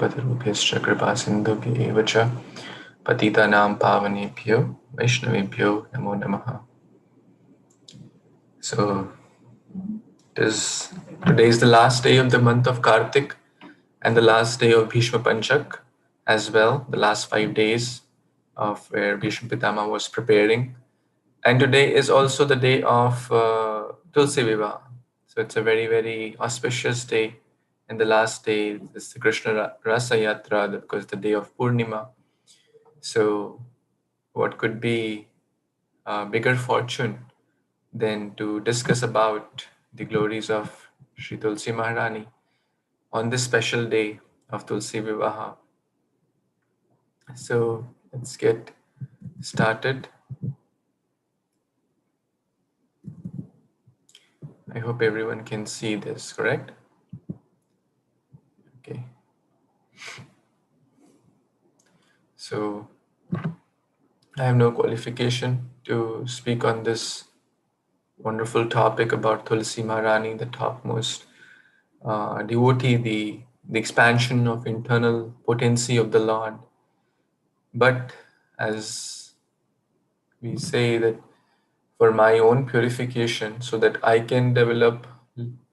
पतिरूपेश्च कृपासिन्धुभ्य एव च पतितानां पावनेभ्यो वैष्णवेभ्यो नमो नमः. So today is the last day of the month of Kartik and the last day of Bhishma Panchak as well, the last 5 days of where Bhishma Pitama was preparing. And today is also the day of Tulsi Vivaha. So it's a very, very auspicious day. And the last day is the Kṛṣṇa Rasa Yatra, because the day of Purnima. So what could be a bigger fortune than to discuss about the glories of Sri Tulsi Maharani on this special day of Tulsi Vivaha. So let's get started. I hope everyone can see this, correct? Okay. So I have no qualification to speak on this wonderful topic about Tulsi Maharani, the topmost devotee, the expansion of internal potency of the Lord. But as we say that for my own purification, so that I can develop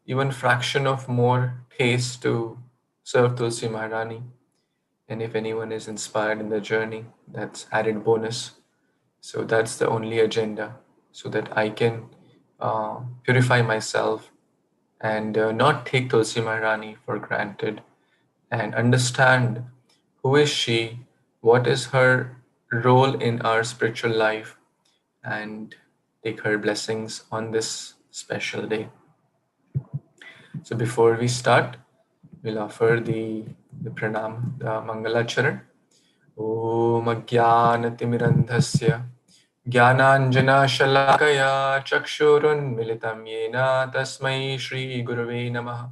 even fraction of more taste to serve Tulsi Maharani. And if anyone is inspired in the journey, that's added bonus. So that's the only agenda, so that I can purify myself and not take Tulsi Maharani for granted and understand who is she, what is her role in our spiritual life, and take her blessings on this special day. So before we start, we'll offer the pranam, the Mangala Charan. Om Ajnanatimirandhasya Jnananjana-shalakaya Chakshurunmilitam Yena Tasmai Shri Gurave Namaha.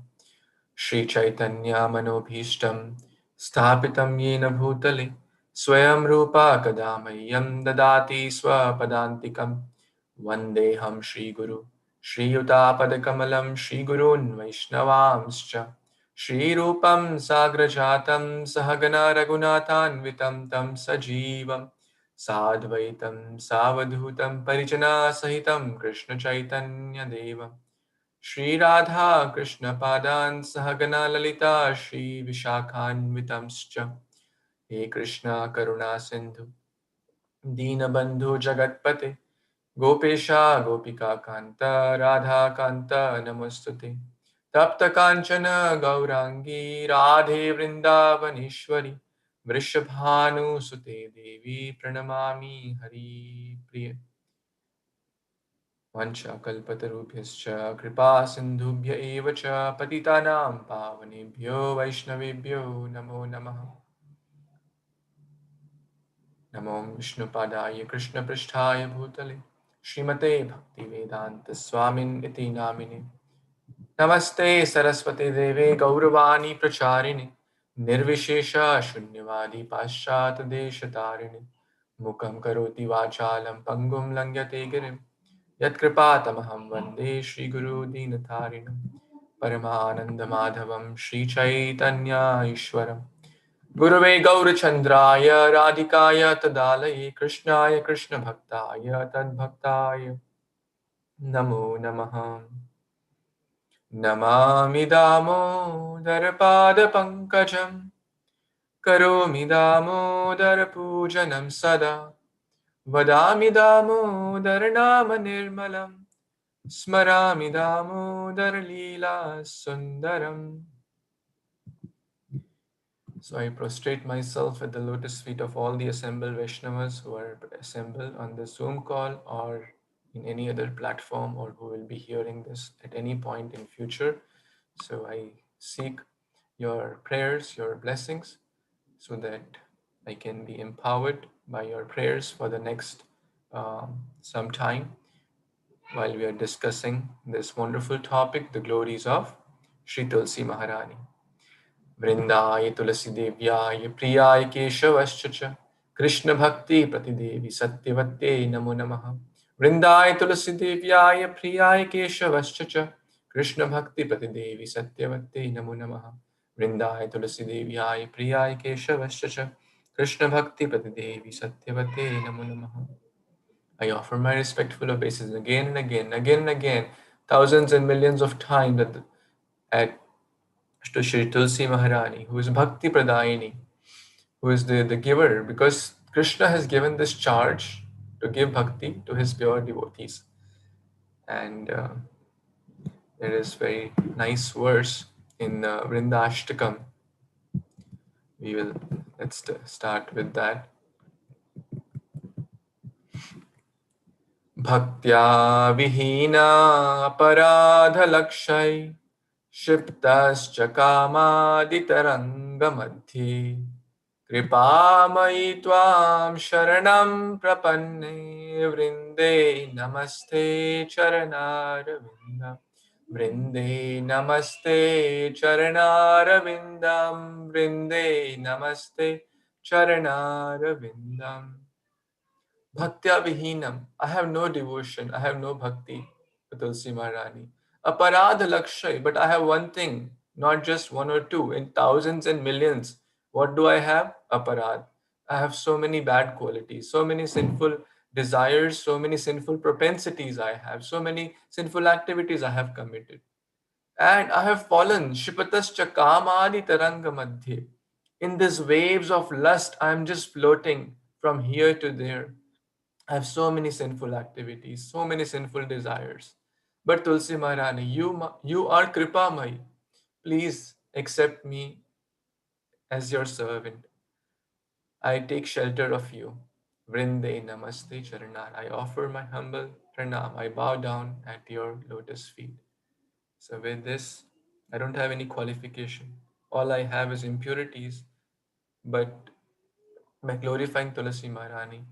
Shri Chaitanya Manobhishtam Sthapitam Yena Bhutale Swayam Rupa Kadamayam Dadati Swapadantikam Vandeham Shri Guru Shri Yutapadakamalam Shri Gurun Vaishnavamscha Shri Rupam Sagrajatam Sahagana Raghunathanvitam Tam Sajivam Sadvaitam Savadhutam Parijana Sahitam Krishna Chaitanya Devam Shri Radha Krishna Padan Sahagana Lalita Shri Vishakhanvitamscha He Krishna Karuna Sindhu Deenabandhu Jagatpate Gopesha Gopika Kanta Radha Kanta Namostute Tapta Kanchana Gaurangi Radhe Vrindavaneshwari Vrishabhanu Sute Devi Pranamami Hari Priya Vancha kalpatarubhyascha kripa sindhubhya eva cha patitanam pavanebhyo vaishnavebhyo namo namaha. Namo Vishnupadaya Krishna Pristhaya Bhutale Śrīmate Bhaktivedanta Swamin iti namine. Namaste Saraswate Deve Gauravani Pracharini Nirvishesha Shunyavadi Paschat Deshatarine Mukam Karoti Vachalam Pangum Langyate Girim Yat Kripatamaham Vande Shri Guru Dinatharinam Paramananda Madhavam Shri Chaitanya Ishwaram Gurave Gaurachandraya Radhikaya Tadalaye Krishnaya Krishna Bhaktaya Tad Bhaktaya Namo Namaha. Namami Damodara Pada Pankajam Karomi Damodara Pujanam Sada Vadami Damodara Nama Nirmalam Smarami Damodara Leela Sundaram. So I prostrate myself at the lotus feet of all the assembled Vaishnavas who are assembled on the Zoom call or in any other platform, or who will be hearing this at any point in future. So I seek your prayers, your blessings, so that I can be empowered by your prayers for the next some time while we are discussing this wonderful topic, the glories of Sri Tulsi Maharani. Vrindaye Tulasi Devyaye Priyaye Keshavaschcha Krishna Bhakti Pratidevi Satyavate Namo Namaha. Vrindaye Tulasi Devyaye Priyaye Keshavaschcha Krishna Bhakti Pratidevi Satyavate Namo Namaha. Vrindai Tulasi Deviyai Priyai Keshavascha Krishna Bhakti Pratidevi Satyavate Namo Namaha. I offer my respectful obeisances again and again, again and again, thousands and millions of times at to Shri Tulsi Maharani, who is Bhakti Pradayini, who is the giver, because Krishna has given this charge to give bhakti to his pure devotees. And there is very nice verse in Vrindashtakam. Let's start with that. Bhaktya vihina aparadha lakshay Shiptascha kamaditarangamadhi Kripamayi tvam sharanam prapanne Vrinde namaste charanarvindam Vrinde namaste charanarvindam Vrinde namaste charanarvindam. Bhaktya vihinam. I have no devotion. I have no bhakti for Tulsi Maharani. Aparadha lakshay. But I have one thing, not just one or two, in thousands and millions. What do I have? Aparad. I have so many bad qualities, so many sinful desires, so many sinful propensities I have, so many sinful activities I have committed. And I have fallen. Shipatascha kamadi taranga madhye. In these waves of lust, I am just floating from here to there. I have so many sinful activities, so many sinful desires. But Tulsi Maharani, you are Kripamai. Please accept me as your servant. I take shelter of you. Vrinde Namaste Charanar. I offer my humble pranam. I bow down at your lotus feet. So with this, I don't have any qualification. All I have is impurities, but by glorifying Tulasi Maharani,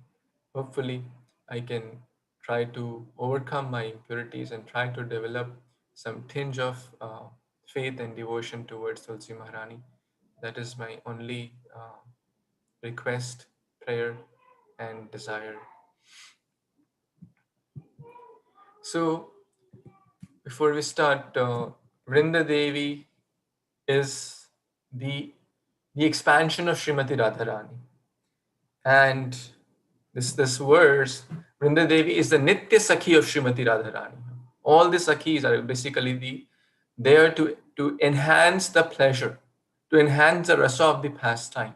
hopefully I can try to overcome my impurities and try to develop some tinge of faith and devotion towards Tulsi Maharani. That is my only request, prayer, and desire. So, before we start, Vrinda Devi is the the expansion of Srimati Radharani. And this verse, Vrinda Devi is the Nitya Sakhi of Srimati Radharani. All the Sakhis are basically there to enhance the pleasure, to enhance the rasa of the pastime.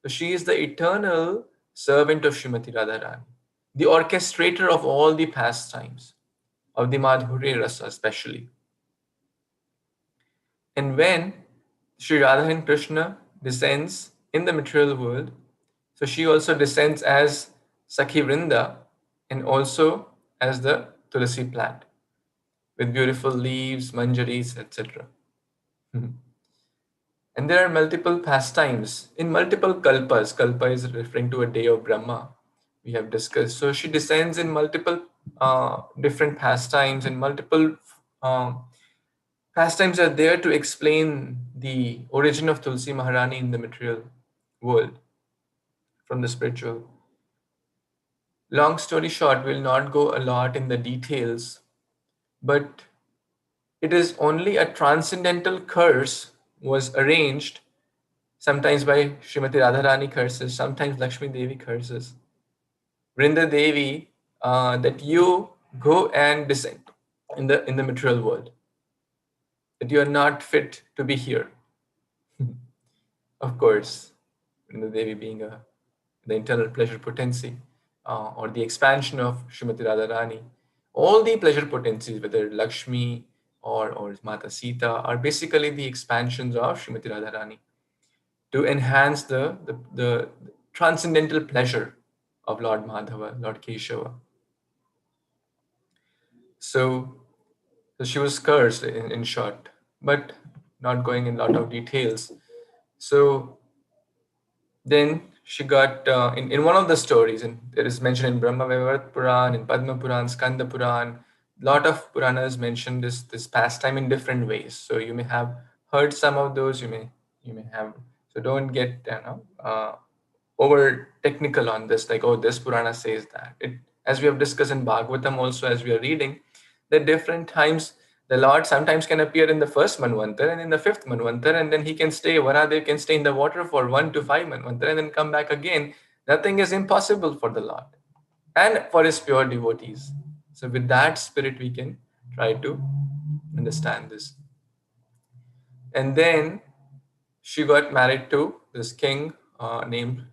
So she is the eternal servant of Srimati Radharani, the orchestrator of all the pastimes, of the Madhurya rasa especially. And when Sri Radha and Krishna descends in the material world, so she also descends as Sakhi Vrinda and also as the Tulasi plant with beautiful leaves, manjaris, etc. And there are multiple pastimes in multiple kalpas. Kalpa is referring to a day of Brahma, we have discussed. So she descends in multiple different pastimes, and multiple pastimes are there to explain the origin of Tulsi Maharani in the material world from the spiritual. Long story short, we'll not go a lot in the details, but it is only a transcendental curse was arranged sometimes by Srimati Radharani curses, sometimes Lakshmi Devi curses. Vrinda Devi, that you go and descend in the material world, that you are not fit to be here. Of course, Vrinda Devi being the internal pleasure potency or the expansion of Srimati Radharani, all the pleasure potencies, whether Lakshmi or Mata Sita, are basically the expansions of Srimati Radharani to enhance the transcendental pleasure of Lord Madhava, Lord Keshava. So she was cursed in short, but not going in a lot of details. So then she got in one of the stories, and it is mentioned in Brahma Vaivarta Puran, in Padma Puran, Skanda Puran. Lot of Puranas mention this pastime in different ways. So you may have heard some of those. You may have. So don't get over technical on this. Like, oh, this Purana says that. As we have discussed in Bhagavatam also, as we are reading, that different times The Lord sometimes can appear in the first Manvantar and in the fifth Manvantar, and then he can stay, Varadev can stay in the water for 1 to 5 Manvantar and then come back again. Nothing is impossible for the Lord and for his pure devotees. So with that spirit, we can try to understand this. And then she got married to this king named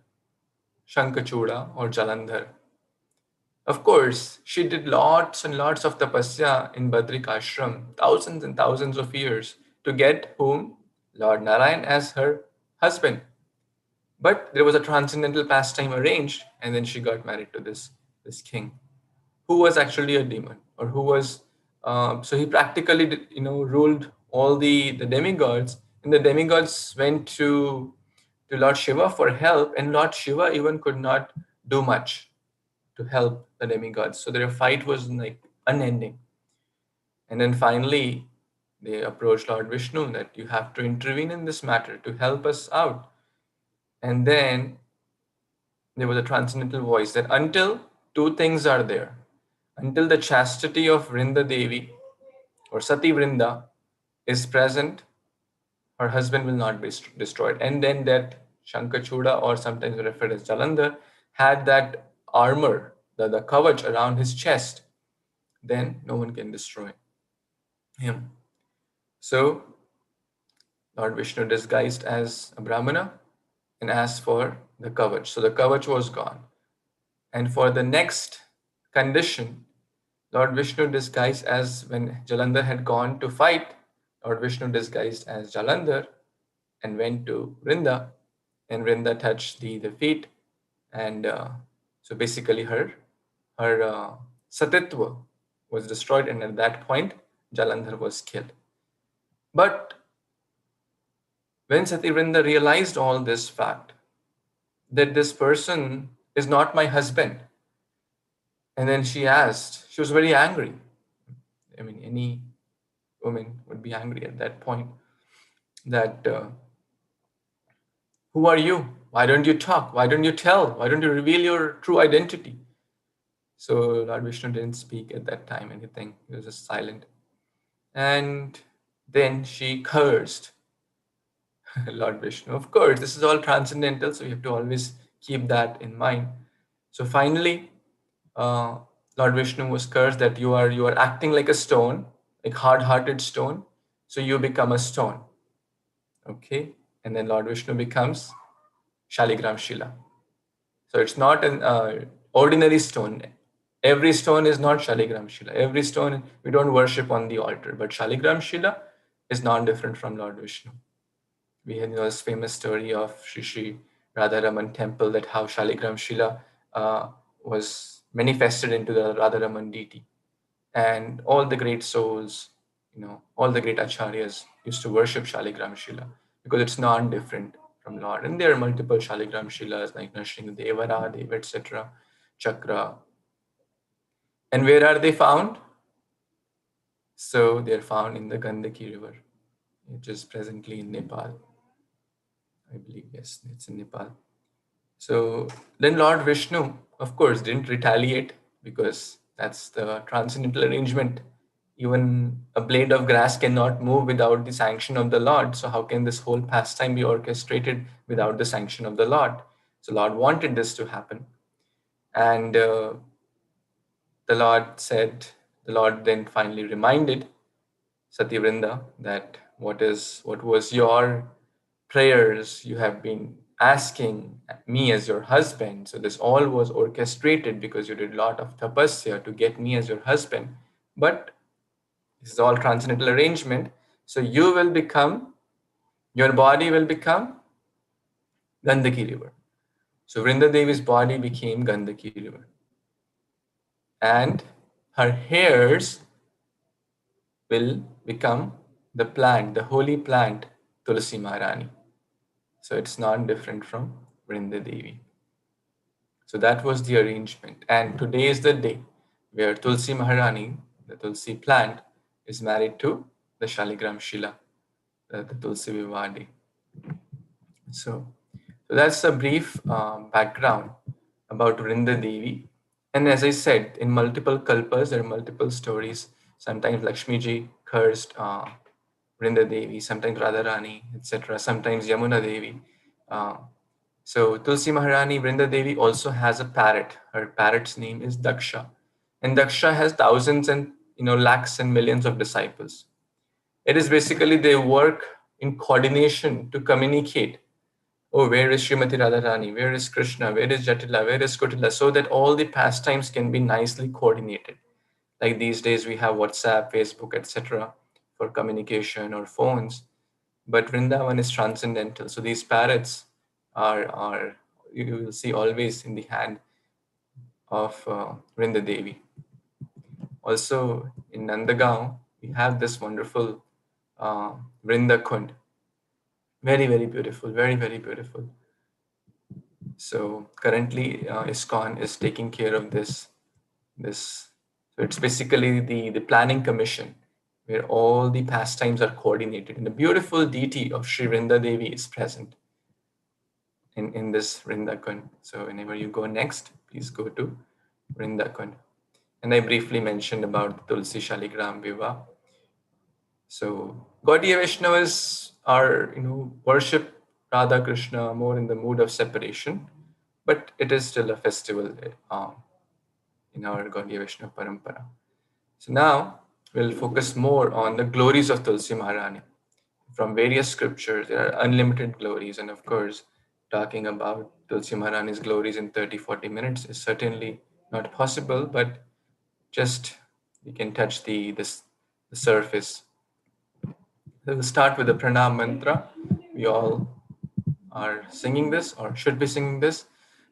Shankachuda or Jalandhar. Of course, she did lots and lots of tapasya in Badrik Ashram, thousands and thousands of years, to get whom? Lord Narayan as her husband. But there was a transcendental pastime arranged, and then she got married to this king, who was actually a demon, or who was so he practically ruled all the demigods, and the demigods went to Lord Shiva for help, and Lord Shiva even could not do much to help the demigods. So their fight was like unending. And then finally, they approached Lord Vishnu that you have to intervene in this matter to help us out. And then there was a transcendental voice that until two things are there, until the chastity of Vrinda Devi or Sati Vrinda is present, her husband will not be destroyed. And then that Shankachuda, or sometimes referred as Jalandhar, had that armor, the kavach around his chest, then no one can destroy him. So Lord Vishnu disguised as a Brahmana and asked for the kavach. So the kavach was gone. And for the next condition, Lord Vishnu disguised as, when Jalandhar had gone to fight, Lord Vishnu disguised as Jalandhar and went to Vrinda, and Vrinda touched the feet, and so basically her satitva was destroyed, and at that point Jalandhar was killed. But when Sati Vrinda realized all this fact, that this person is not my husband, and then she asked, she was very angry. I mean, any woman would be angry at that point, that who are you? Why don't you talk? Why don't you tell? Why don't you reveal your true identity? So Lord Vishnu didn't speak at that time anything. He was just silent. And then she cursed Lord Vishnu. Of course, this is all transcendental, so you have to always keep that in mind. So finally, uh, Lord Vishnu was cursed that you are acting like a stone, like hard-hearted stone, so you become a stone. Okay, and then Lord Vishnu becomes Shaligram Shila. So it's not an ordinary stone. Every stone is not Shaligram Shila. Every stone we don't worship on the altar, but Shaligram Shila is not different from Lord Vishnu. We had this famous story of Shri Radharaman temple, that how Shaligram Shila was manifested into the Radharaman deity. And all the great souls, all the great acharyas used to worship Shaligram Shila because it's non-different from Lord. And there are multiple Shaligram Shilas like Nrsimha Deva, etc., Chakra. And where are they found? So they're found in the Gandaki river, which is presently in Nepal. I believe, yes, it's in Nepal. So then Lord Vishnu, of course, didn't retaliate because that's the transcendental arrangement. Even a blade of grass cannot move without the sanction of the Lord. So how can this whole pastime be orchestrated without the sanction of the Lord? So Lord wanted this to happen. And the Lord then finally reminded Sati Vrinda that what was your prayers you have been asking me as your husband. So this all was orchestrated because you did a lot of tapasya to get me as your husband. But this is all transcendental arrangement. So your body will become Gandaki river. So Vrinda Devi's body became Gandaki river. And her hairs will become the plant, the holy plant, Tulasi Maharani. So it's not different from Vrinda Devi. So that was the arrangement. And today is the day where Tulsi Maharani, the Tulsi plant, is married to the Shaligram Shila, the Tulsi Vivadi. So that's a brief background about Vrinda Devi. And as I said, in multiple kalpas, there are multiple stories. Sometimes Lakshmi ji cursed Vrinda Devi, sometimes Radharani, etc., sometimes Yamuna Devi. So Tulsi Maharani, Vrinda Devi also has a parrot. Her parrot's name is Daksha. And Daksha has thousands and lakhs and millions of disciples. It is basically they work in coordination to communicate. Oh, where is Srimati Radharani? Where is Kṛṣṇa? Where is Jatila? Where is Kutila? So that all the pastimes can be nicely coordinated. Like these days we have WhatsApp, Facebook, etc. for communication or phones. But Vrindavan is transcendental. So these parrots are you will see always in the hand of Vrinda Devi. Also in Nandagaon, we have this wonderful Vrinda Kund. Very, very beautiful, very, very beautiful. So currently ISKCON is taking care of this. So it's basically the planning commission where all the pastimes are coordinated. And the beautiful deity of Sri Vrinda Devi is present in this Vrindakund. So whenever you go next, please go to Vrindakund. And I briefly mentioned about Tulsi Shaligram Viva. So Gaudiya Vaishnavas are, worship Radha Krishna more in the mood of separation, but it is still a festival in our Gaudiya Vaishnava Parampara. So now we'll focus more on the glories of Tulsi Maharani. From various scriptures, there are unlimited glories, and of course, talking about Tulsi Maharani's glories in 30-40 minutes is certainly not possible, but just we can touch the surface. So we'll start with the pranam mantra. We all are singing this or should be singing this.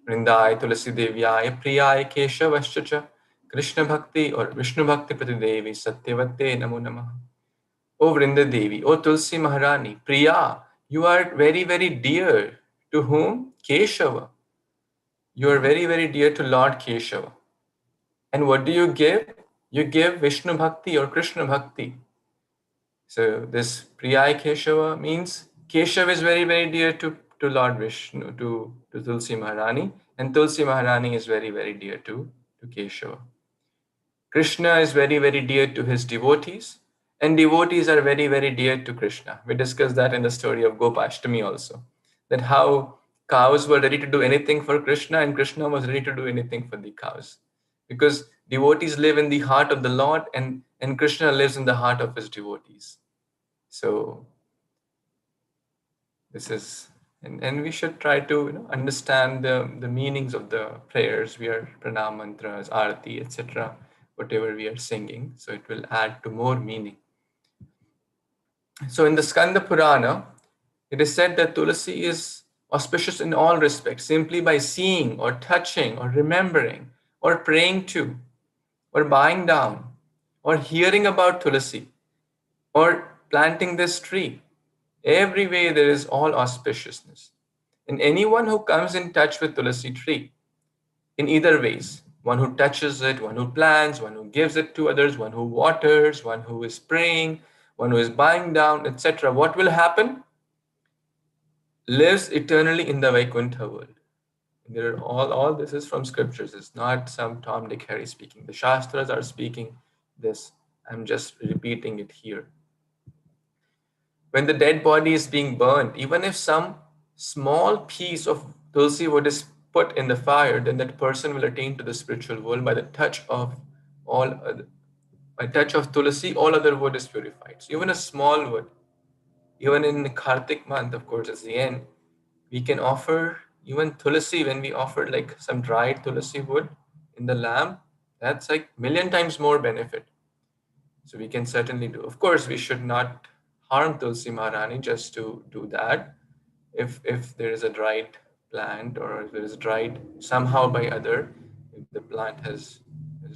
Vrindai Tulasi Devyaya Priyaya Keshavascha Krishna Bhakti or Vishnu Bhakti Pratidevi Satyavate Namo Namaha. O Vrinda Devi, O Tulsi Maharani, Priya, you are very, very dear. To whom? Keshava. You are very, very dear to Lord Keshava. And what do you give? You give Vishnu Bhakti or Krishna Bhakti. So this Priya Keshava means Keshava is very, very dear to Lord Vishnu, to Tulsi Maharani, and Tulsi Maharani is very, very dear to Keshava. Krishna is very, very dear to his devotees, and devotees are very, very dear to Krishna. We discussed that in the story of Gopashtami also, that how cows were ready to do anything for Krishna, and Krishna was ready to do anything for the cows. Because devotees live in the heart of the Lord, and Krishna lives in the heart of his devotees. So this is, and we should try to understand the meanings of the prayers we are pranam mantras, arati, etc., whatever we are singing. So it will add to more meaning. So in the Skanda Purana, it is said that Tulasi is auspicious in all respects, simply by seeing or touching or remembering or praying to or bowing down or hearing about Tulasi or planting this tree. Every way there is all auspiciousness. And anyone who comes in touch with Tulasi tree, in either ways, one who touches it, one who plants, one who gives it to others, one who waters, one who is praying, one who is bowing down, etc., what will happen? Lives eternally in the Vaikuntha world. There are all this is from scriptures. It's not some Tom, Dick, Harry speaking. The Shastras are speaking this. I'm just repeating it here. When the dead body is being burned, even if some small piece of tulsi wood is put in the fire, then that person will attain to the spiritual world by the touch of all other, by touch of tulsi, all other wood is purified. So even a small wood, even in the Kartik month, of course, it's the end, we can offer even tulsi when we offer like some dried tulsi wood in the lamp, that's like million times more benefit. So we can certainly do. Of course, we should not harm Tulsi Maharani just to do that. If there is a dried plant or if there is dried somehow by other, if the plant is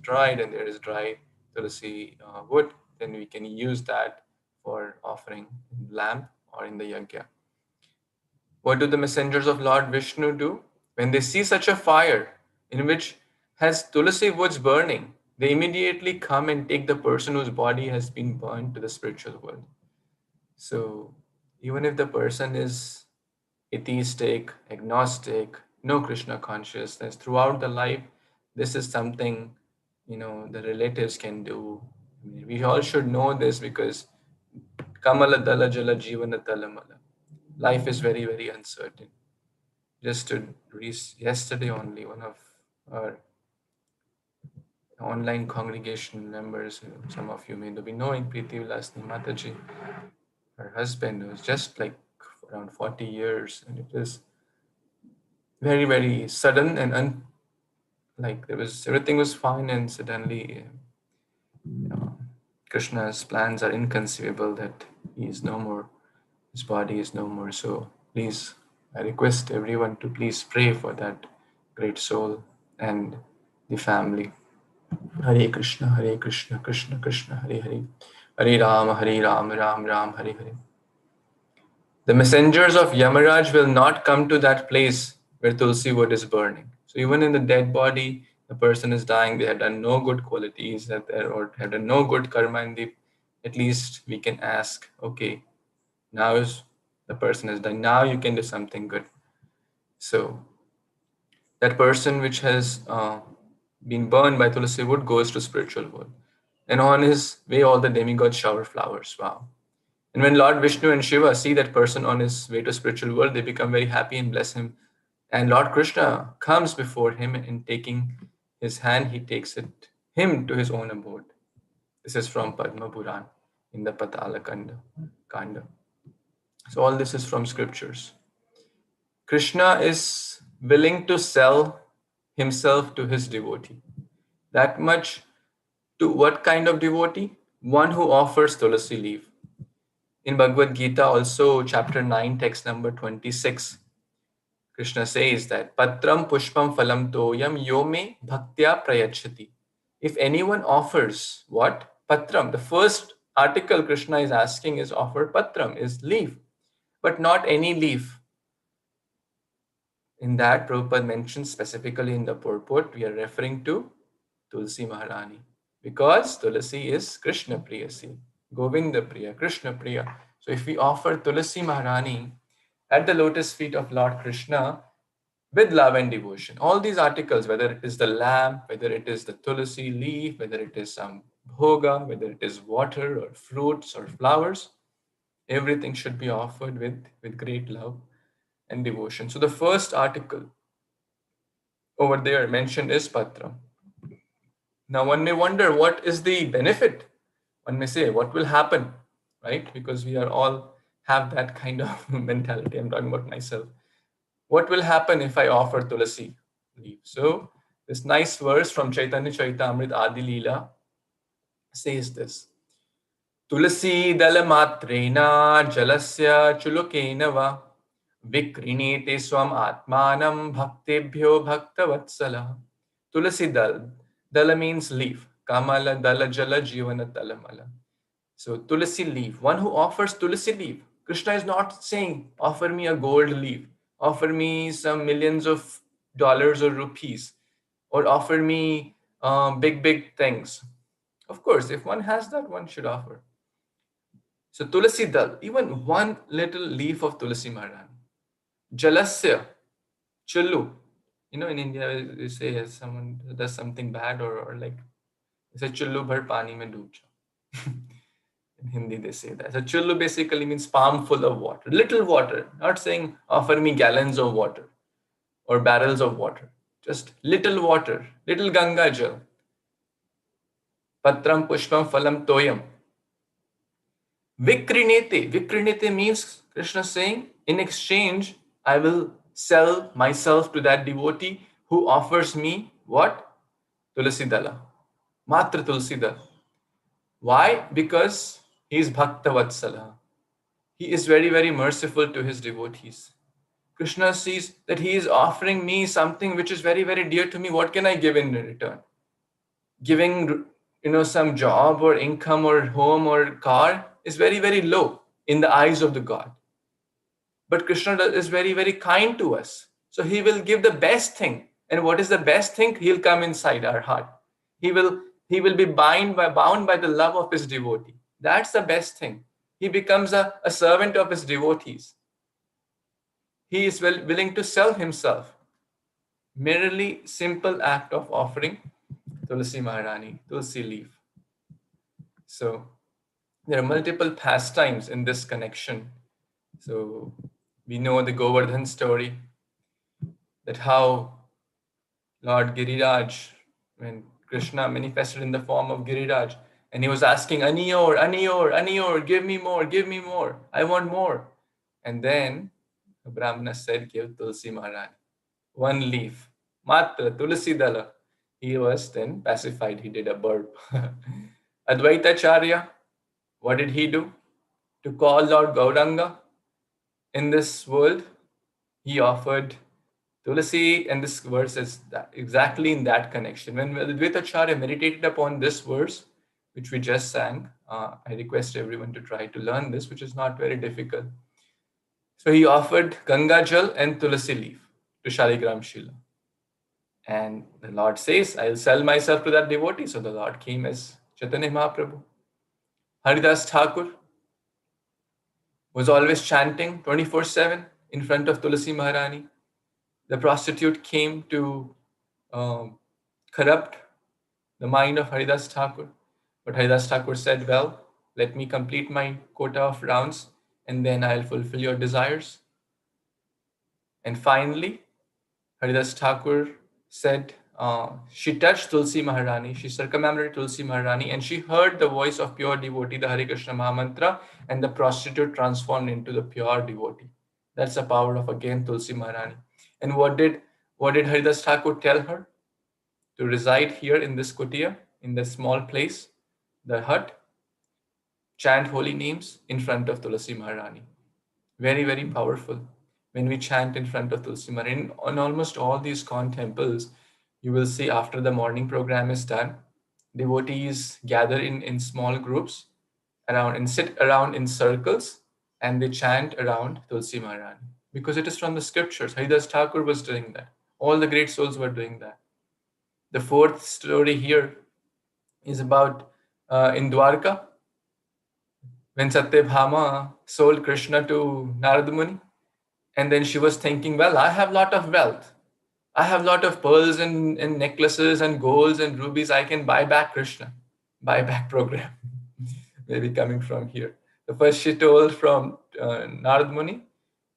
dried and there is dry Tulsi wood, then we can use that for offering in the lamp or in the yajna. What do the messengers of Lord Vishnu do? When they see such a fire in which has tulasi woods burning, they immediately come and take the person whose body has been burned to the spiritual world. So even if the person is atheistic, agnostic, no Krishna consciousness, throughout the life, this is something the relatives can do I mean, we all should know this because Kamala Dala Jala Jivana Talamala. Life is very, very uncertain. Just to yesterday only, one of our online congregation members, some of you may be knowing, Preeti Vilasni Mataji, her husband was just like around 40 years, and it was very, very sudden and like there was everything was fine, and suddenly Krishna's plans are inconceivable that he is no more, his body is no more. So please, I request everyone to please pray for that great soul and the family. Hare Krishna, Krishna Krishna, Hare Hare, Hare Ram, Ram Ram, Hare Hare. The messengers of Yamaraj will not come to that place where Tulsi wood is burning. So even in the dead body, the person is dying, they have done no good qualities or have done no good karma, and at least we can ask, okay, now is the person is done, now you can do something good. So that person which has been burned by Tulsi wood goes to spiritual world. And on his way, all the demigods shower flowers. Wow. And when Lord Vishnu and Shiva see that person on his way to spiritual world, they become very happy and bless him. And Lord Kṛṣṇa comes before him, and taking his hand, he takes him to his own abode. This is from Padma Puran in the Patala Kanda. So all this is from scriptures. Krishna is willing to sell himself to his devotee. That much to what kind of devotee? One who offers Tulasi leaf. In Bhagavad Gita, also chapter 9, text number 26, Krishna says that Patram Pushpam Phalam Toyam Yome Bhaktya Prayachati. If anyone offers what? Patram. The first article Krishna is asking is offer Patram, is leaf, but not any leaf. In that, Prabhupada mentions specifically in the purport, we are referring to Tulsi Maharani, because Tulasi is Krishna Priyasi, Govinda Priya, Krishna Priya. So if we offer Tulasi Maharani at the lotus feet of Lord Krishna with love and devotion, all these articles, whether it is the lamp, whether it is the Tulasi leaf, whether it is some bhoga, whether it is water or fruits or flowers, everything should be offered with great love and devotion. So the first article over there mentioned is Patra. Now one may wonder, what is the benefit? One may say, what will happen, right? Because we are all have that kind of mentality. I'm talking about myself. What will happen if I offer Tulasi leaf? So this nice verse from Chaitanya Charitamrita Adi Leela says this. Tulasi dalamatrena jalasya chulukena va vikrinete swam atmanam bhaktebhyo bhaktavatsala. Tulasi dal. Dala means leaf. Kamala dala jala jivana talamala. So Tulasi leaf. One who offers Tulasi leaf. Krishna is not saying, offer me a gold leaf. Offer me some millions of dollars or rupees. Or offer me big, big things. Of course, if one has that, one should offer. So Tulasi dal, even one little leaf of Tulasi Maharani. Jalasya, chullu. You know, in India, they say as someone does something bad or like, they say chullu bhar pani mein doob jao. In Hindi, they say that. So chullu basically means palm full of water, little water. Not saying offer me gallons of water or barrels of water. Just little water, little Ganga jal. Patram pushpam phalam toyam. Vikrinete. Vikrinete means Krishna saying, in exchange, I will sell myself to that devotee who offers me what? Tulasi Dala. Matra Tulsi Dala. Why? Because he is Bhakta Vatsala. He is very, very merciful to his devotees. Krishna sees that he is offering me something which is very, very dear to me. What can I give in return? Giving, some job or income or home or car is very, very low in the eyes of the God. But Krishna is very, very kind to us. So he will give the best thing. And what is the best thing? He'll come inside our heart. He will be bound by the love of his devotee. That's the best thing. He becomes a servant of his devotees. He is willing to sell himself. Merely simple act of offering Tulasi Maharani, Tulsi leaf. So there are multiple pastimes in this connection. So we know the Govardhan story, that how Lord Giriraj, when Krishna manifested in the form of Giriraj, and he was asking, Aniyor, Aniyor, Aniyor, give me more, I want more. And then the Brahmana said, give Tulsi Maharani, one leaf, Matra, Tulsi Dala. He was then pacified, he did a burp. Advaita Charya, what did he do? To call Lord Gauranga in this world, he offered Tulasi, and this verse is exactly in that connection. When Advaitacharya meditated upon this verse, which we just sang, I request everyone to try to learn this, which is not very difficult. So he offered Ganga Jal and Tulasi leaf to Shaligram Shila. And the Lord says, I'll sell myself to that devotee. So the Lord came as Chaitanya Mahaprabhu. Haridas Thakur was always chanting 24/7 in front of Tulasi Maharani. The prostitute came to corrupt the mind of Haridas Thakur. But Haridas Thakur said, well, let me complete my quota of rounds and then I'll fulfill your desires. And finally, Haridas Thakur said, she touched Tulsi Maharani, she circumambulated Tulsi Maharani, and she heard the voice of pure devotee, the Hare Krishna Mahamantra, and the prostitute transformed into the pure devotee. That's the power of, again, Tulsi Maharani. And what did Haridas Thakur tell her? To reside here in this kutia, in this small place, the hut, chant holy names in front of Tulsi Maharani. Very, very powerful. When we chant in front of Tulsi Maharani, on almost all these Kon temples, you will see after the morning program is done, devotees gather in small groups around and sit around in circles and they chant around Tulsi Maharani. Because it is from the scriptures. Haridas Thakur was doing that. All the great souls were doing that. The fourth story here is about in Dwarka, when Satyabhama sold Kṛṣṇa to Narada Muni. And then she was thinking, well, I have a lot of wealth. I have a lot of pearls and necklaces and golds and rubies. I can buy back Kṛṣṇa. Buyback program. Maybe coming from here. The first she told from Narada Muni.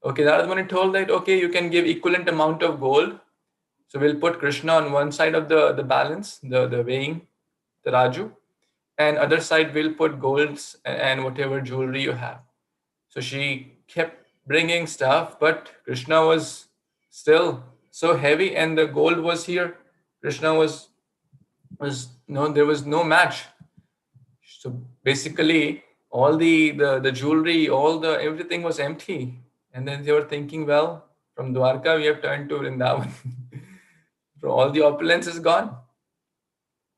Okay, Narada Muni told that, okay, you can give equivalent amount of gold. So we'll put Kṛṣṇa on one side of the balance, the weighing, the Raju, and other side we'll put golds and whatever jewelry you have. So she kept bringing stuff, but Kṛṣṇa was still so heavy and the gold was here. Kṛṣṇa was no, there was no match. So basically all the jewelry, everything was empty. And then they were thinking, well, from Dwarka we have turned to Vrindavan. All the opulence is gone.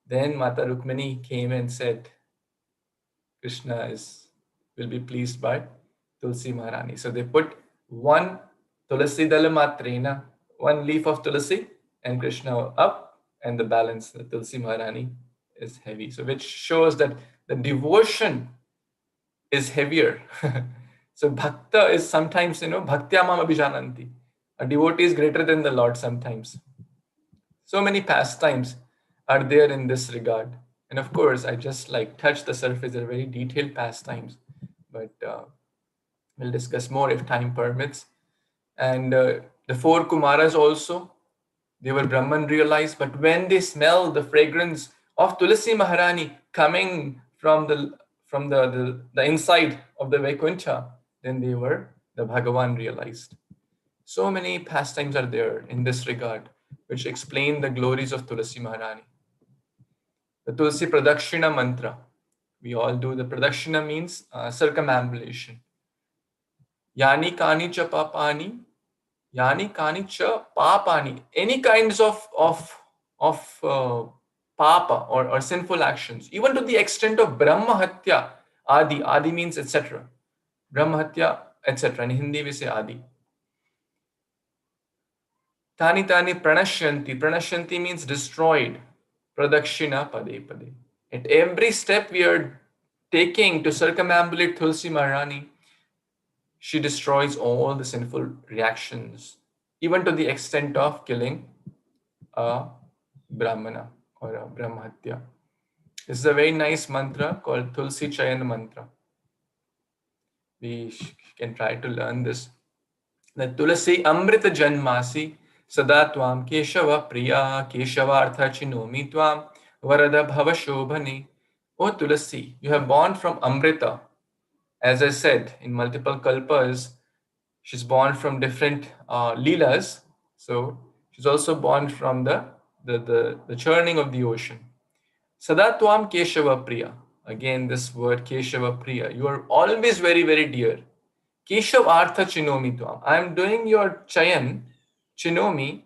Then Mata Rukmini came and said, Kṛṣṇa will be pleased by Tulsi Maharani. So they put one Tulasi Dala Matrena, one leaf of Tulasi, and Kṛṣṇa up, and the balance, the Tulsi Maharani, is heavy. So which shows that the devotion is heavier. So bhakta is sometimes, bhaktyamam abhijananti. A devotee is greater than the Lord sometimes. So many pastimes are there in this regard. And of course, I just touched the surface. They're very detailed pastimes. But we'll discuss more if time permits. And the four Kumaras also, they were Brahman realized. But when they smelled the fragrance of Tulasi Maharani coming from the inside of the Vaikuntha, then they were the Bhagavan realized. So many pastimes are there in this regard, which explain the glories of Tulasi Maharani. The Tulsi Pradakshina mantra. We all do. The Pradakshina means circumambulation. Yani kani cha papani, yani kani cha papani. Any kinds of papa or sinful actions, even to the extent of Brahma Hatya, Adi. Adi means etc. Brahma Hatya, etc. In Hindi we say Adi. Tani tani pranashyanti. Pranashyanti means destroyed. Pradakshina pade pade. At every step we are taking to circumambulate Tulsi Maharani, she destroys all the sinful reactions, even to the extent of killing a Brahmana or a Brahmatya. This is a very nice mantra called Tulsi Chayan mantra. We can try to learn this. The Tulasi Amrita Janmasi Sada Tvam Keshava Priya Keshavartha Chinomi Tvam Varada Bhava Shobhani. O Tulasi, you have born from Amrita. As I said, in multiple kalpas, she's born from different leelas. So she's also born from the churning of the ocean. Sada Tvam Keshava Priya. Again, this word Keshava Priya. You are always very, very dear. Keshav Artha Chinomi Tvam. I am doing your chayan, Chinomi,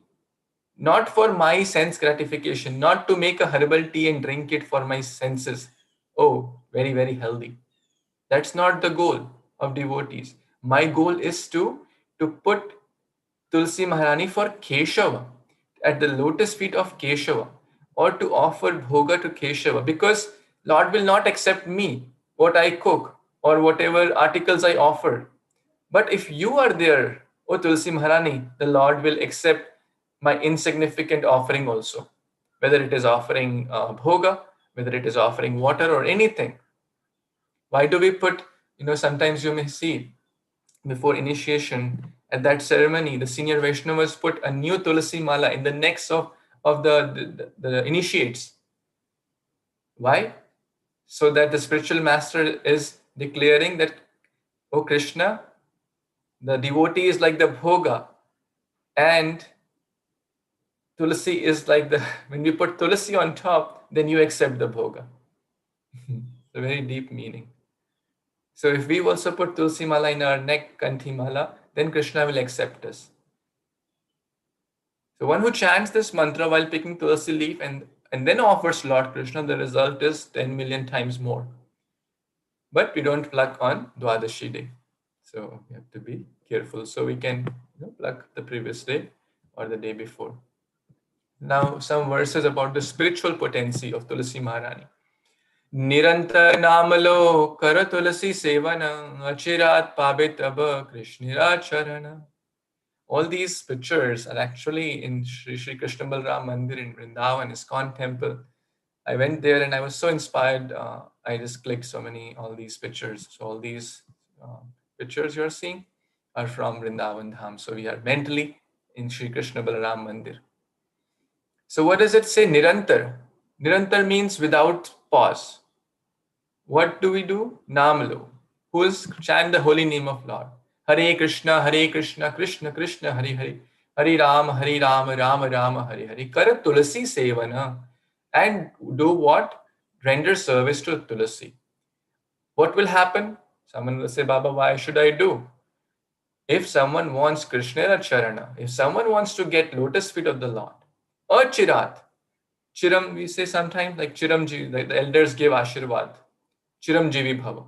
not for my sense gratification, not to make a herbal tea and drink it for my senses. Oh, very, very healthy. That's not the goal of devotees. My goal is to put Tulsi Maharani for Keshava, at the lotus feet of Keshava, or to offer bhoga to Keshava, because Lord will not accept me, what I cook, or whatever articles I offer. But if you are there, O Tulsi Maharani, the Lord will accept my insignificant offering also, whether it is offering bhoga, whether it is offering water or anything. Why do we put, sometimes you may see before initiation, at that ceremony, the senior Vaishnavas put a new Tulasi Mala in the necks of the initiates. Why? So that the spiritual master is declaring that, oh Krishna, the devotee is like the bhoga, and Tulasi is like the, when we put Tulasi on top, then you accept the bhoga. It's a very deep meaning. So if we also put Tulsi Mala in our neck, Kanthi Mala, then Krishna will accept us. So one who chants this mantra while picking Tulasi leaf and then offers Lord Krishna, the result is 10 million times more. But we don't pluck on Dwadashi day. So we have to be careful. So we can pluck the previous day or the day before. Now some verses about the spiritual potency of Tulasi Maharani. Nirantar namalo kara tulasi sevana achirat pabit abha krishnira charana. All these pictures are actually in Sri Krishna Balram Mandir in Vrindavan, ISKCON temple. I went there and I was so inspired. I just clicked all these pictures. So all these pictures you're seeing are from Vrindavan Dham. So we are mentally in Sri Krishna Balram Mandir. So what does it say? Nirantar. Nirantar means without pause. What do we do? Namalo. Who is chant the holy name of Lord. Hare Krishna, Krishna Krishna, Hare Hare. Hare Rama, Rama Rama, Hare Hare. Kara Tulasi Sevana. And do what? Render service to Tulasi. What will happen? Someone will say, Baba, why should I do? If someone wants Krishna Charana, if someone wants to get lotus feet of the Lord, or Chirat, Chiram, we say sometimes like Chiramji, like the elders give Ashirvad. Chiram Jivi Bhava.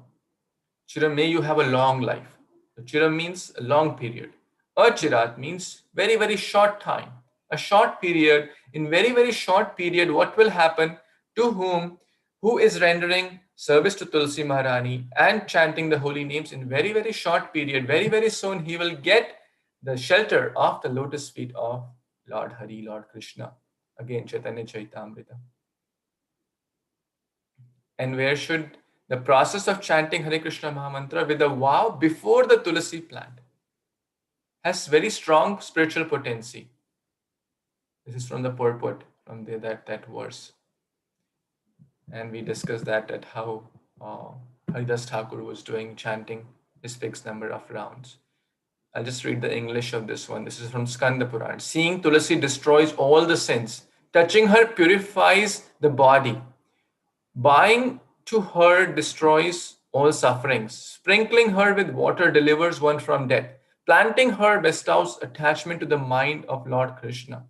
Chiram, may you have a long life. So Chiram means a long period. Achirat means very, very short time. A short period. In very, very short period, what will happen to whom? Who is rendering service to Tulsi Maharani and chanting the holy names in very, very short period. Very, very soon he will get the shelter of the lotus feet of Lord Hari, Lord Krishna. Again, Chaitanya Chaitamrita. And where should the process of chanting Hare Krishna Mahamantra with a vow before the Tulasi plant has very strong spiritual potency. This is from the purport, from that verse. And we discussed that at how Haridas Thakur was doing chanting his fixed number of rounds. I'll just read the English of this one. This is from Skanda Puran. Seeing Tulasi destroys all the sins. Touching her purifies the body. Bowing to her destroys all sufferings. Sprinkling her with water delivers one from death. Planting her bestows attachment to the mind of Lord Krishna.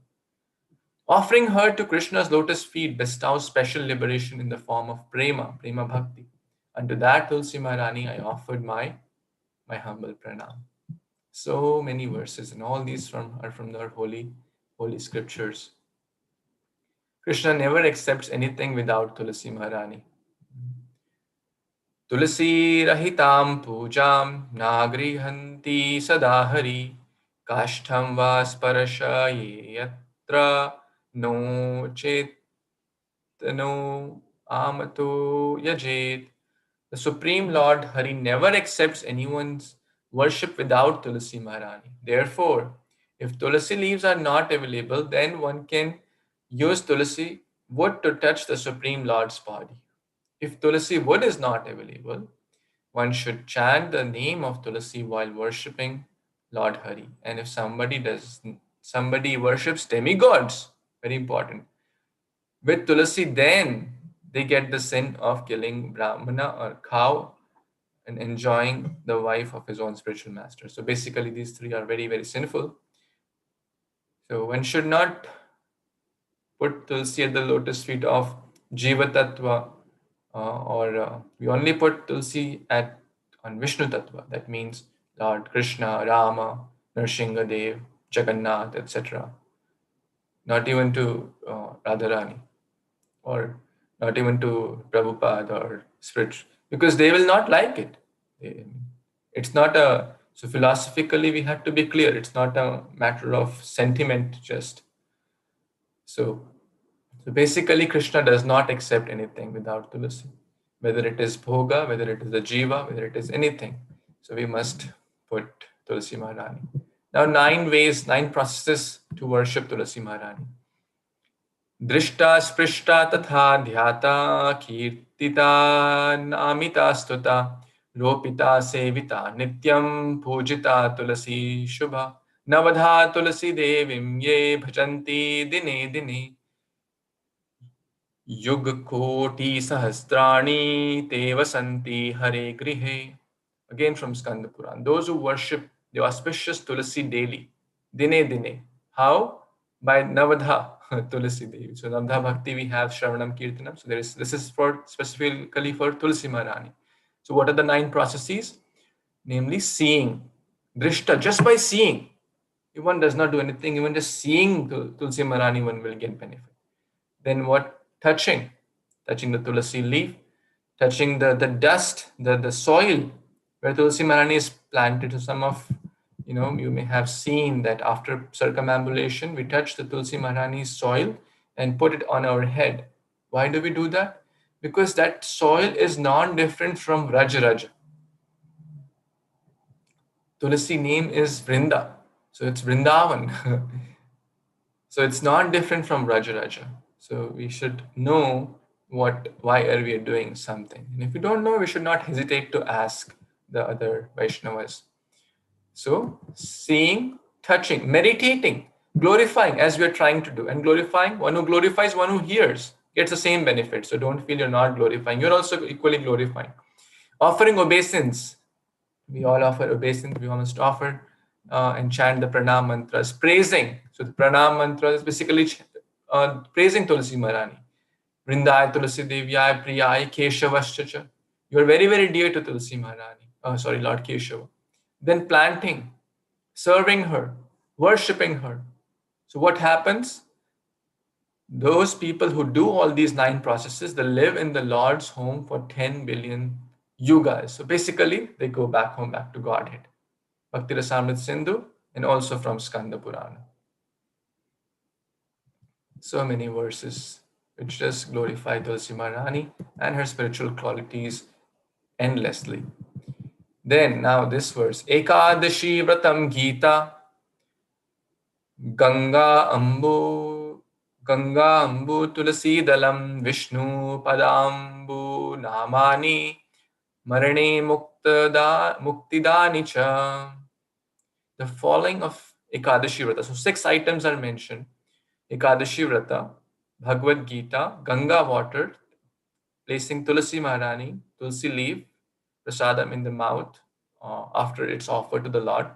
Offering her to Krishna's lotus feet bestows special liberation in the form of prema bhakti. Unto that Tulsi Maharani I offered my humble pranam. So many verses, and all these are from their holy scriptures. Krishna never accepts anything without Tulsi Maharani. Tulasi rahitam pujam nagrihanti sadahari kashtam vasparashaye yatra no chetano amato yajet. The Supreme Lord Hari never accepts anyone's worship without Tulasi Maharani. Therefore, if Tulasi leaves are not available, then one can use Tulasi wood to touch the Supreme Lord's body. If Tulasi wood is not available, one should chant the name of Tulasi while worshipping Lord Hari. And if somebody worships demigods, very important, with Tulasi, then they get the sin of killing Brahmana or cow and enjoying the wife of his own spiritual master. So basically, these three are very, very sinful. So one should not put Tulsi at the lotus feet of Jiva Tattva, or we only put Tulsi at on Vishnu Tattva. That means Lord Krishna, Rama, Nrsimha Dev, Jagannath, etc. Not even to Radharani, or not even to Prabhupada or Spirit, because they will not like it. It's not a, so philosophically we have to be clear. It's not a matter of sentiment just. So basically, Krishna does not accept anything without Tulasi, whether it is bhoga, whether it is the jiva, whether it is anything. So we must put Tulasi Maharani. Now, 9 ways, 9 processes to worship Tulasi Maharani. Drishta, sprishta, tatha, dhyata, kirtita, namita, stuta, ropita, sevita, nityam, pujita, tulasi, shubha, navadha, tulasi devim, ye bhajanti, dine, dine. युग कोटि सहस्राणि te vasanti hare grihe. Again from Skanda Puran. Those who worship the auspicious Tulasi daily, dine dine. How? By Navadha Tulasi Devi. So Navadha Bhakti we have Shravanam Kirtanam. So this is for specifically for Tulasi Maharani. So what are the 9 processes? Namely seeing. Drishta, just by seeing. If one does not do anything, even just seeing Tulsi Maharani, one will get benefit. Then what? Touching the Tulasi leaf, touching the dust, the soil where Tulsi Maharani is planted. So some of you may have seen that after circumambulation, we touch the Tulsi Maharani's soil and put it on our head. Why do we do that? Because that soil is non-different from Raj Raja. Tulasi name is Vrinda, so it's Vrindavan. So it's not different from Raja Raja. So we should know why are we doing something. And if we don't know, we should not hesitate to ask the other Vaishnavas. So seeing, touching, meditating, glorifying as we are trying to do. And glorifying, one who glorifies, one who hears gets the same benefit. So don't feel you're not glorifying. You're also equally glorifying. Offering obeisance. We all offer obeisance. We all must offer and chant the pranam mantras. Praising. So the pranam mantra is basically praising Tulasi Maharani. Vrindaya Tulasi Devyaya Priyaya Keshavascha. You are very, very dear to Tulasi Maharani. Lord Keshava. Then planting, serving her, worshipping her. So what happens? Those people who do all these 9 processes, they live in the Lord's home for 10 billion yugas. So basically, they go back home, back to Godhead. Bhakti Rasamrita Sindhu, and also from Skanda Purana. So many verses which just glorify Tulsi Maharani and her spiritual qualities endlessly. Then now this verse, Ekadashi Vratam Gita, Ganga Ambu Tulasi Dalam Vishnu Padambu Namani Marane Muktidani Cha. The following of Ekadashi Vrata. So 6 items are mentioned. Ekadashi Vrata, Bhagavad Gita, Ganga water, placing Tulasi Maharani, Tulsi leaf, prasadam in the mouth after it's offered to the Lord.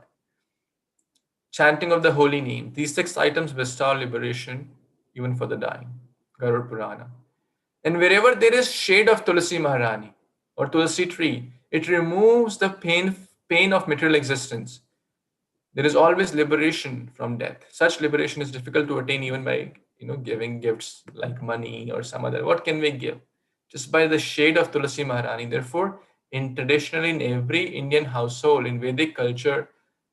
Chanting of the holy name. These 6 items bestow liberation even for the dying. Garuda Purana. And wherever there is shade of Tulasi Maharani or Tulasi tree, it removes the pain of material existence. There is always liberation from death. Such liberation is difficult to attain even by giving gifts like money or some other. What can we give? Just by the shade of Tulasi Maharani. Therefore, traditionally in every Indian household in Vedic culture,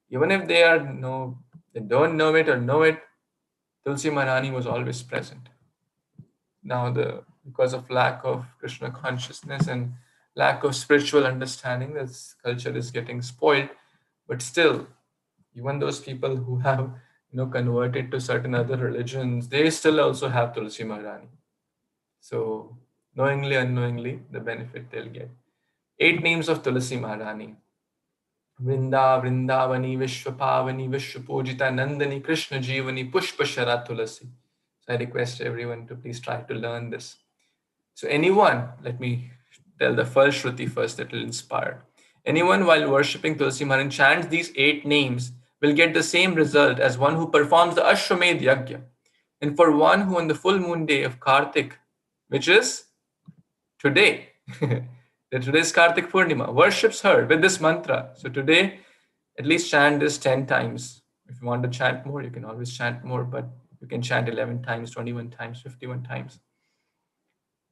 even if they don't know it or know it, Tulsi Maharani was always present. now because of lack of Krishna consciousness and lack of spiritual understanding, this culture is getting spoiled. But still, even those people who have converted to certain other religions, they still also have Tulsi Maharani. So knowingly, unknowingly, the benefit they'll get. 8 names of Tulsi Maharani. Vrinda, Vrindavani, Vishwapavani, Vishwapujita, Nandani, Krishna Jivani, Pushpashara Tulasi. So I request everyone to please try to learn this. So anyone, let me tell the first Shruti first that will inspire. Anyone while worshipping Tulsi Maharani chants these 8 names will get the same result as one who performs the Ashwamedh Yajna. And for one who on the full moon day of Kartik, which is today, today is Kartik Purnima, worships her with this mantra. So today, at least chant this 10 times. If you want to chant more, you can always chant more, but you can chant 11 times, 21 times, 51 times.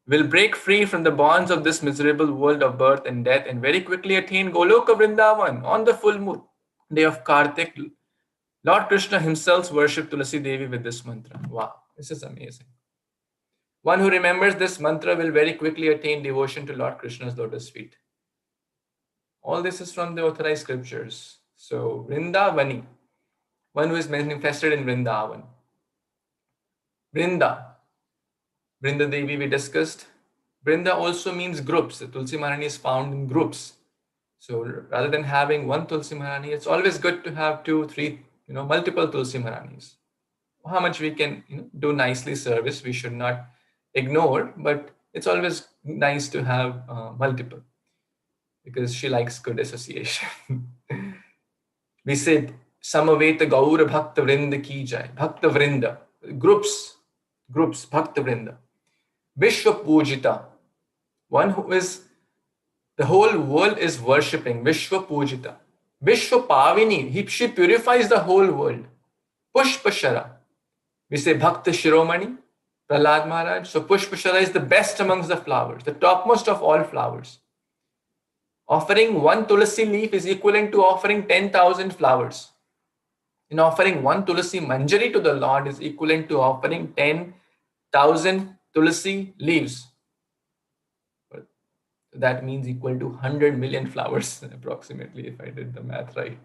Will break free from the bonds of this miserable world of birth and death and very quickly attain Goloka Vrindavan on the full moon day of Kartik. Lord Krishna himself worshipped Tulasi Devi with this mantra. Wow, this is amazing. One who remembers this mantra will very quickly attain devotion to Lord Krishna's lotus feet. All this is from the authorized scriptures. So, Vrindavani, one who is manifested in Vrindavan. Vrinda, Vrinda Devi we discussed. Vrinda also means groups. The Tulsi Maharani is found in groups. So rather than having one Tulsi Maharani, it's always good to have 2, 3, multiple Tulsi Maharanis. How much we can do nicely service, we should not ignore, but it's always nice to have multiple because she likes good association. We said, Samaveta Gaura Bhakta Vrinda Ki Jai. Bhakta Vrinda. Groups, Bhakta Vrinda. Vishwa Pujita. One who is, the whole world is worshipping. Vishwa Pujita. Vishwa Pavini. She purifies the whole world. Pushpashara. We say Bhakta Shiromani, Prahlad Maharaj. So Pushpashara is the best amongst the flowers, the topmost of all flowers. Offering one Tulasi leaf is equivalent to offering 10,000 flowers. And offering one Tulasi Manjari to the Lord is equivalent to offering 10,000 Tulasi leaves. That means equal to 100 million flowers, approximately, if I did the math right.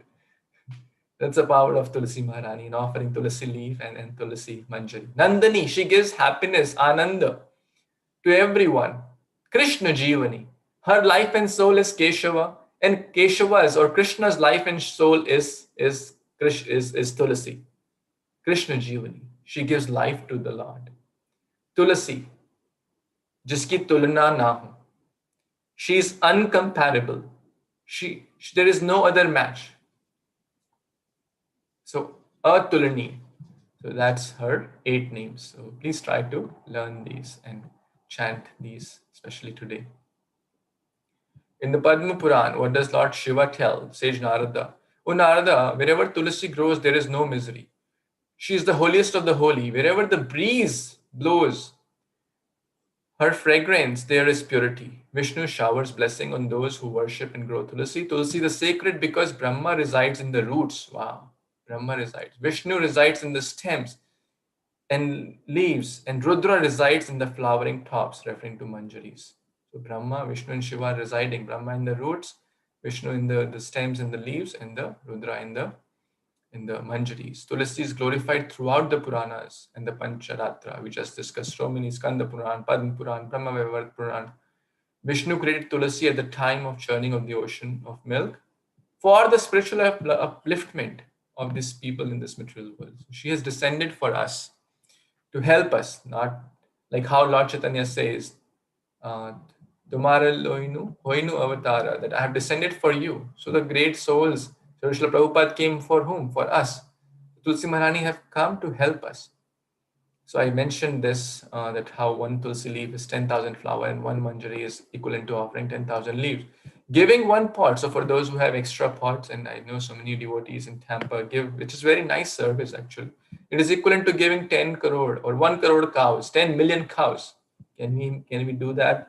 That's the power of Tulasi Maharani in offering Tulasi leaf and Tulasi Manjari. Nandani, she gives happiness, Ananda, to everyone. Krishna Jivani, her life and soul is Keshava, and Keshava's or Krishna's life and soul is Tulasi. Krishna Jivani, she gives life to the Lord. Tulasi, jiski tulna na ho. She is uncomparable. There is no other match. So, Atulani. So that's her 8 names. So please try to learn these and chant these, especially today. In the Padma Puran, what does Lord Shiva tell? Sage Narada. O Narada, wherever Tulasi grows, there is no misery. She is the holiest of the holy. Wherever the breeze blows, her fragrance, there is purity. Vishnu showers blessing on those who worship and grow Tulasi. Tulasi the sacred because Brahma resides in the roots. Wow. Brahma resides. Vishnu resides in the stems and leaves, and Rudra resides in the flowering tops, referring to Manjaris. So Brahma, Vishnu, and Shiva are residing. Brahma in the roots, Vishnu in the stems and the leaves, and the Rudra in the Manjaris. Tulasi is glorified throughout the Puranas and the Pancharatra. We just discussed so many: Skanda Puran, Padma Puran, Brahma Vaivarta Puran. Vishnu created Tulasi at the time of churning of the ocean of milk for the spiritual upliftment of these people in this material world. She has descended for us to help us, not like how Lord Chaitanya says, Tumara Loinu, Hoinu Avatara, that I have descended for you. So the great souls, Srila Prabhupada came for whom? For us. Tulsi Maharani have come to help us. So I mentioned this, that how one Tulsi leaf is 10,000 flower and one Manjari is equivalent to offering 10,000 leaves. Giving one pot, so for those who have extra pots, and I know so many devotees in Tampa give, which is very nice service actually. It is equivalent to giving 10 crore or 1 crore cows, 10 million cows. Can we do that?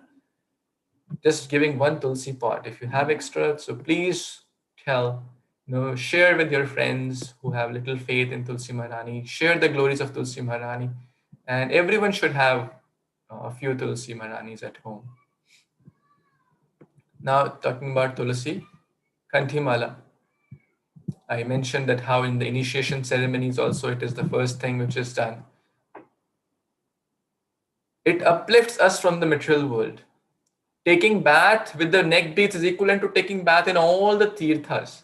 Just giving one Tulsi pot. If you have extra, so please share with your friends who have little faith in Tulsi Maharani. Share the glories of Tulsi Maharani. And everyone should have a few Tulasi Maharanis at home. Now talking about Tulasi, Kanthimala. I mentioned that how in the initiation ceremonies also it is the first thing which is done. It uplifts us from the material world. Taking bath with the neck beads is equivalent to taking bath in all the tirthas.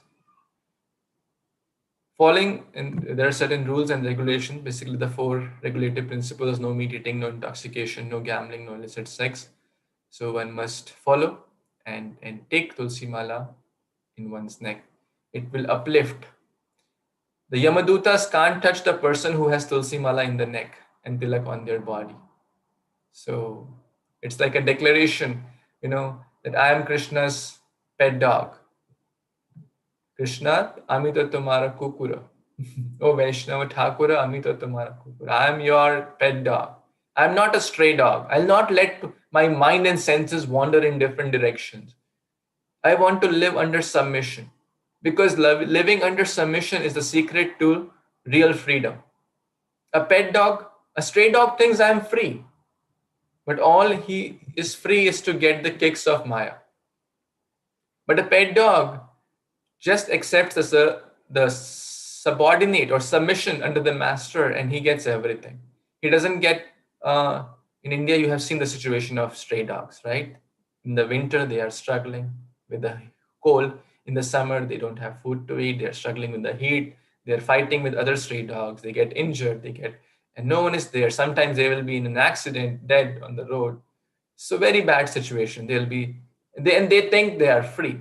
Following, and there are certain rules and regulations, basically the 4 regulative principles: no meat eating, no intoxication, no gambling, no illicit sex. So one must follow and take Tulsi Mala in one's neck. It will uplift. The Yamadutas can't touch the person who has Tulsi Mala in the neck and tilak on their body. So it's like a declaration, that I am Krishna's pet dog. Krishna, Amita Tumara Kukura. Oh Vaishnava Thakura, Amita Tumara Kukura. I am your pet dog. I am not a stray dog. I'll not let my mind and senses wander in different directions. I want to live under submission, because living under submission is the secret to real freedom. A pet dog, a stray dog thinks I am free, but all he is free is to get the kicks of Maya. But a pet dog just accepts the subordinate or submission under the master, and he gets everything. He doesn't get, in India, you have seen the situation of stray dogs, right? In the winter, they are struggling with the cold. In the summer, they don't have food to eat. They're struggling with the heat. They're fighting with other stray dogs. They get injured. And no one is there. Sometimes they will be in an accident, dead on the road. So very bad situation. They think they are free.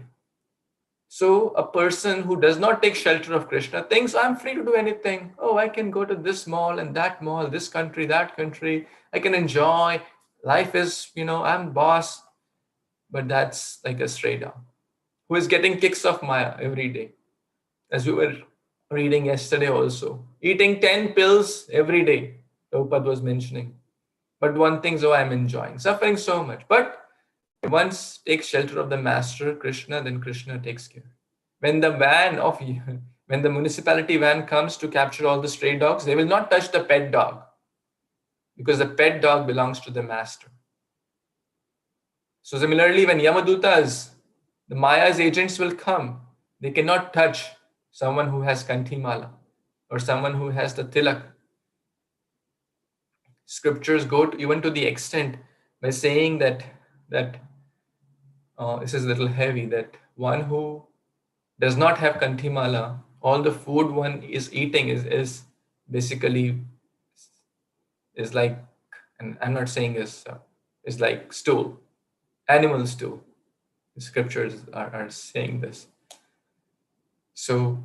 So a person who does not take shelter of Krishna thinks, I'm free to do anything. Oh, I can go to this mall and that mall, this country, that country. I can enjoy. Life is, I'm boss. But that's like a stray dog who is getting kicks of Maya every day. As we were reading yesterday also. Eating 10 pills every day, Prabhupada was mentioning. But one thing, I'm enjoying. Suffering so much. But once takes shelter of the master, Krishna, then Krishna takes care. When the municipality van comes to capture all the stray dogs, they will not touch the pet dog, because the pet dog belongs to the master. So similarly, when Yamadutas, the Maya's agents will come, they cannot touch someone who has Kanthimala or someone who has the tilak. Scriptures go even to the extent by saying that this is a little heavy, that one who does not have Kanthimala, all the food one is eating is basically is like, and I'm not saying is like stool, animal stool. The scriptures are saying this. So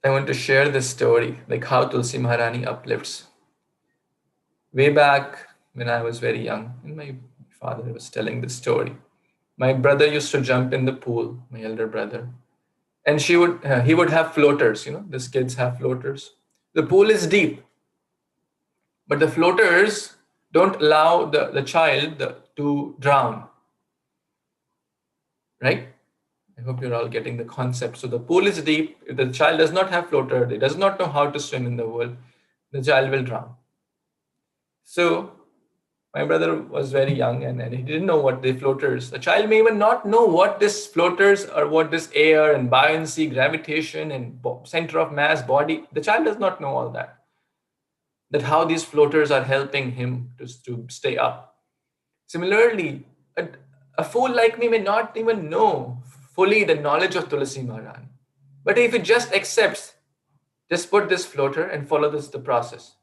I want to share this story, like how Tulsi Maharani uplifts. Way back when I was very young, and my father was telling this story. My brother used to jump in the pool, my elder brother, and he would have floaters. These kids have floaters. The pool is deep, but the floaters don't allow the child to drown. Right? I hope you're all getting the concept. So the pool is deep. If the child does not have floater, he does not know how to swim in the world, the child will drown. So my brother was very young and he didn't know what the floaters. The child may even not know what this floaters or what this air and buoyancy, gravitation and center of mass, body. The child does not know all that. That how these floaters are helping him to stay up. Similarly, a fool like me may not even know fully the knowledge of Tulasi Maharani. But if it just accepts, just put this floater and follow the process,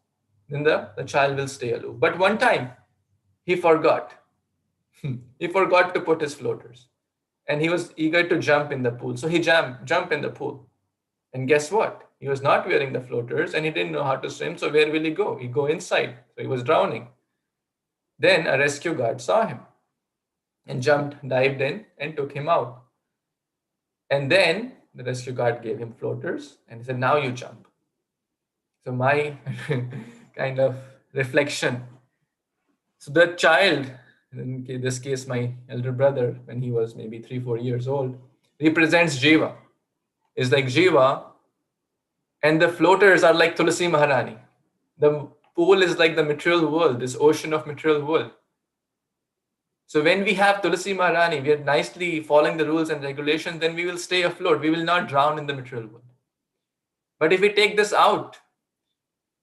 then the child will stay aloof. But one time, he forgot. He forgot to put his floaters. And he was eager to jump in the pool. So he jumped in the pool. And guess what? He was not wearing the floaters and he didn't know how to swim. So where will he go? He'd go inside. So he was drowning. Then a rescue guard saw him and dived in and took him out. And then the rescue guard gave him floaters and he said, now you jump. So my kind of reflection. So the child, in this case, my elder brother, when he was maybe 3-4 years old, represents Jiva. It's like Jiva, and the floaters are like Tulasi Maharani. The pool is like the material world, this ocean of material world. So when we have Tulasi Maharani, we are nicely following the rules and regulations, then we will stay afloat. We will not drown in the material world. But if we take this out,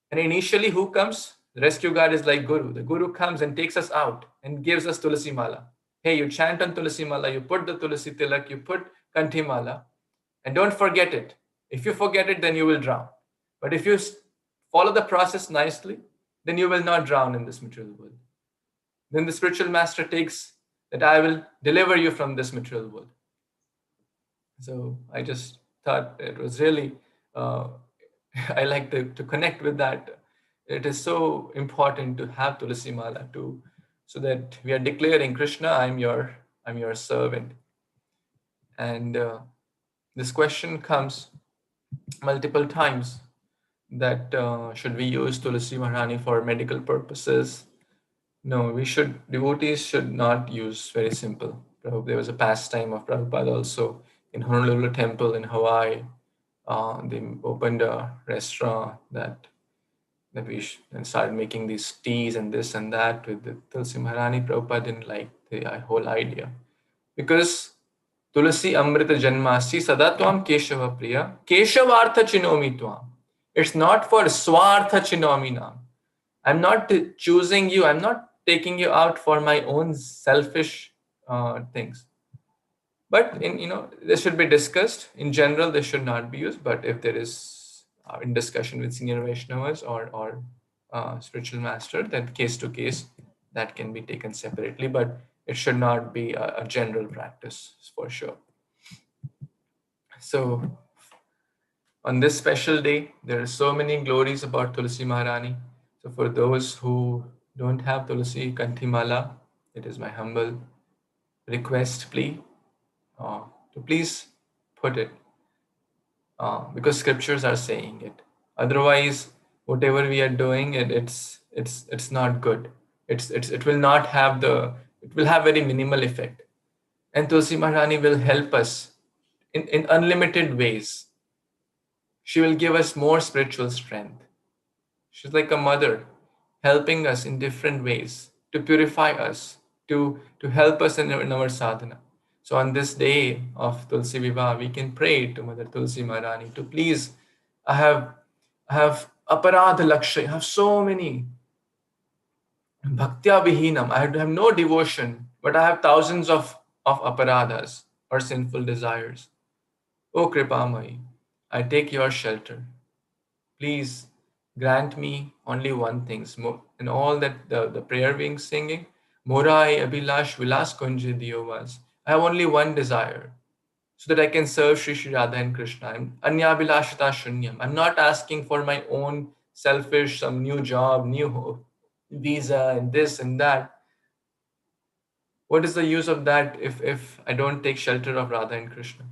and initially who comes? The rescue guard is like Guru. The Guru comes and takes us out and gives us Tulasi Mala. Hey, you chant on Tulasi Mala, you put the Tulasi Tilak, you put Kanthi Mala, and don't forget it. If you forget it, then you will drown. But if you follow the process nicely, then you will not drown in this material world. Then the spiritual master takes that I will deliver you from this material world. So I just thought it was really, I like to connect with that. It is so important to have Tulasi Mala so that we are declaring, Krishna, I'm your servant. And this question comes multiple times that should we use Tulasi Maharani for medical purposes? No, devotees should not use. Very simple. There was a pastime of Prabhupada also in Honolulu Temple in Hawaii. They opened a restaurant that and started making these teas and this and that with the Tulsi Maharani. Prabhupada didn't like the whole idea because Tulasi Amrita Janmasi Sadatvam Keshava Priya Keshavartha Chinomi Tvam. It's not for Swartha Chinomi Nam. I'm not choosing you. I'm not taking you out for my own selfish things. But this should be discussed. In general, this should not be used. But if there is in discussion with senior Vaishnavas or spiritual master, then case to case, that can be taken separately. But it should not be a general practice for sure. So on this special day, there are so many glories about Tulasi Maharani. So for those who don't have Tulasi Kanthimala, it is my humble request, plea, to please put it, because scriptures are saying it. Otherwise, whatever we are doing, it's not good. It will not have it will have very minimal effect. And Tulsi Maharani will help us in unlimited ways. She will give us more spiritual strength. She's like a mother helping us in different ways to purify us, to help us in our sadhana. So on this day of Tulsi Vivah, we can pray to Mother Tulsi Maharani to please, I have aparadha lakshay, I have so many bhaktya vihinam, I have no devotion, but I have thousands of aparadhas or sinful desires. O Kripamai, I take your shelter. Please grant me only one thing. In all that the prayer being singing, Morai Abhilash Vilas Kunja Diyovas. I have only one desire, so that I can serve Sri Sri Radha and Krishna. I'm Anyabhilashita Shunyam. I'm not asking for my own selfish, some new job, new visa, and this and that. What is the use of that if I don't take shelter of Radha and Krishna?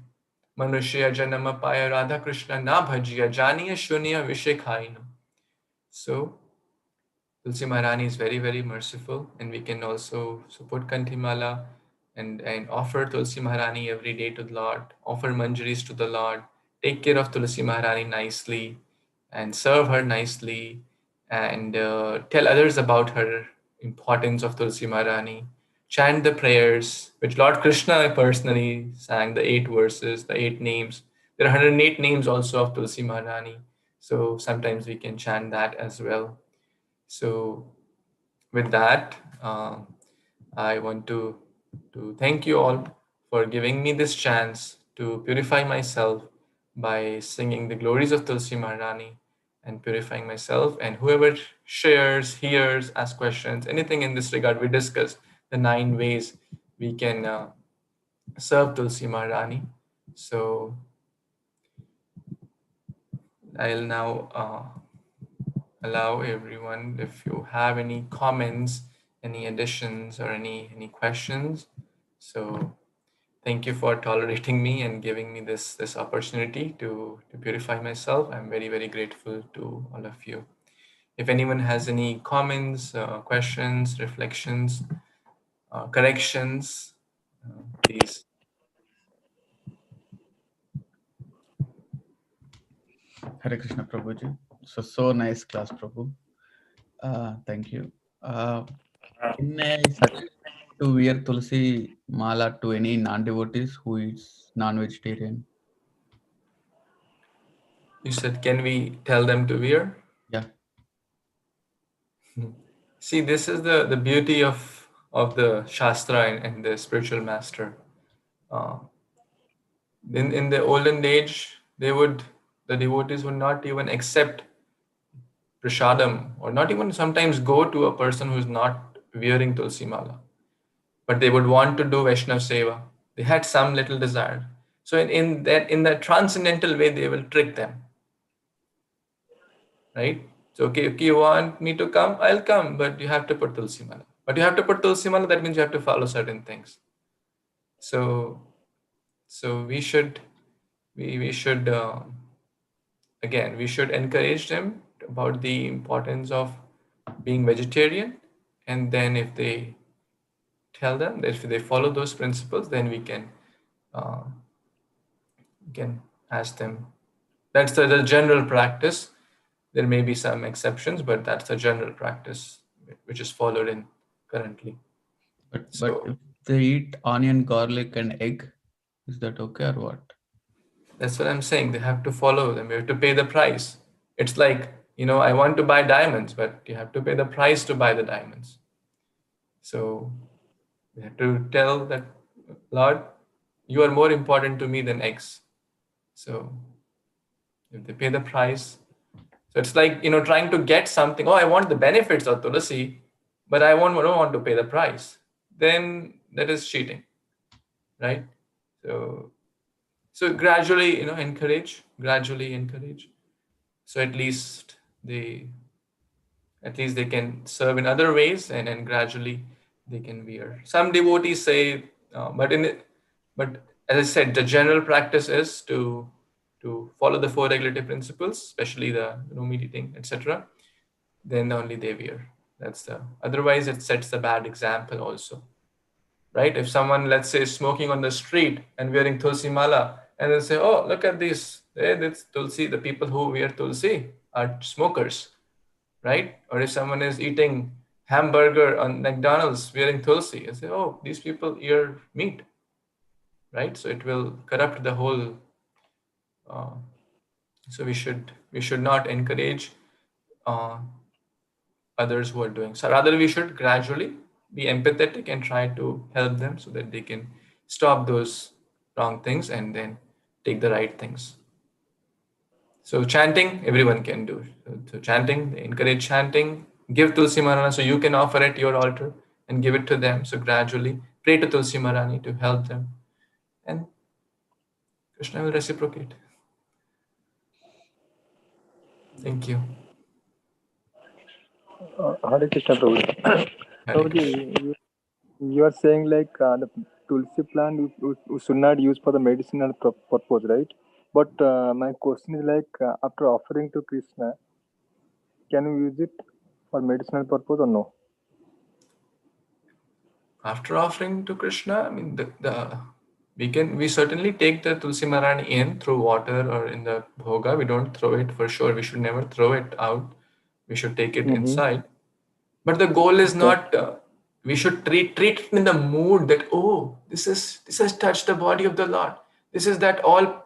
Manushya Janama Paya Radha Krishna Na Bhajiya Janiya Shunya Vishekhaina. So Tulsi Maharani is very, very merciful, and we can also support Kanthimala and offer Tulsi Maharani every day to the Lord, offer manjaris to the Lord, take care of Tulsi Maharani nicely, and serve her nicely, and tell others about her importance of Tulsi Maharani. Chant the prayers, which Lord Krishna personally sang, the 8 verses, the 8 names. There are 108 names also of Tulsi Maharani. So sometimes we can chant that as well. So with that, I want to thank you all for giving me this chance to purify myself by singing the glories of Tulsi Maharani and purifying myself. And whoever shares, hears, asks questions, anything in this regard, we discussed the 9 ways we can serve Tulsi Maharani. So I'll now allow everyone, if you have any comments, any additions, or any questions. So thank you for tolerating me and giving me this opportunity to purify myself. I'm very, very grateful to all of you. If anyone has any comments, questions, reflections, corrections, please. Hare Krishna Prabhuji. So nice class, Prabhu. Thank you. Can I suggest to wear Tulsi Mala to any non-devotees who is non-vegetarian? You said, can we tell them to wear? Yeah. See, this is the beauty of the Shastra and the spiritual master. Uh, in the olden age, the devotees would not even accept prasadam, or not even sometimes go to a person who is not wearing tulsi mala, but they would want to do Vaishnav seva. They had some little desire. So in that transcendental way, they will trick them, right? So okay, you want me to come, I'll come, but you have to put tulsi mala. But you have to put tulsi mala. That means you have to follow certain things. So we should we should again, we should encourage them about the importance of being vegetarian, and then if they tell them that if they follow those principles, then uh, we can ask them. That's the general practice. There may be some exceptions, but that's the general practice which is followed in currently. But So if they eat onion, garlic, and egg, is that okay or what? that's what I'm saying. They have to follow them. We have to pay the price. It's like, I want to buy diamonds, but you have to pay the price to buy the diamonds. So we have to tell that, Lord, you are more important to me than X. So if they pay the price, so it's like, trying to get something. Oh, I want the benefits of Tulasi, but don't want to pay the price. Then that is cheating, right? So gradually, gradually encourage. So they they can serve in other ways, and then gradually they can wear. Some devotees say, but as I said, the general practice is to follow the four regulative principles, especially the meat eating, etc. Then only they wear. That's the Otherwise it sets a bad example also, right? If someone, let's say, is smoking on the street and wearing tulsi mala, and they say, oh, look at this, that's tulsi, the people who wear tulsi are smokers, right? Or if someone is eating hamburger on McDonald's wearing tulsi, and say, oh, these people eat meat, right? So it will corrupt the whole. Uh, so we should not encourage uh, others who are doing. So rather, we should gradually be empathetic and try to help them so that they can stop those wrong things and then take the right things. So chanting, everyone can do. So chanting, they encourage chanting. Give Tulsi Marana so you can offer at your altar and give it to them. So gradually pray to Tulsi Marani to help them, and Krishna will reciprocate. Thank you. Hare Krishna, Prabhuji. Hare Prabhuji, Krishna. you are saying like the tulsi plant we should not use for the medicinal purpose, right? But my question is like after offering to Krishna, can we use it for medicinal purpose or no? After offering to Krishna, I mean, we certainly take the Tulsi Marani in through water or in the bhoga. We don't throw it for sure. We should never throw it out. We should take it Mm-hmm. inside. But the goal is Okay. not. We should treat it in the mood that, oh, this has touched the body of the Lord. This is that all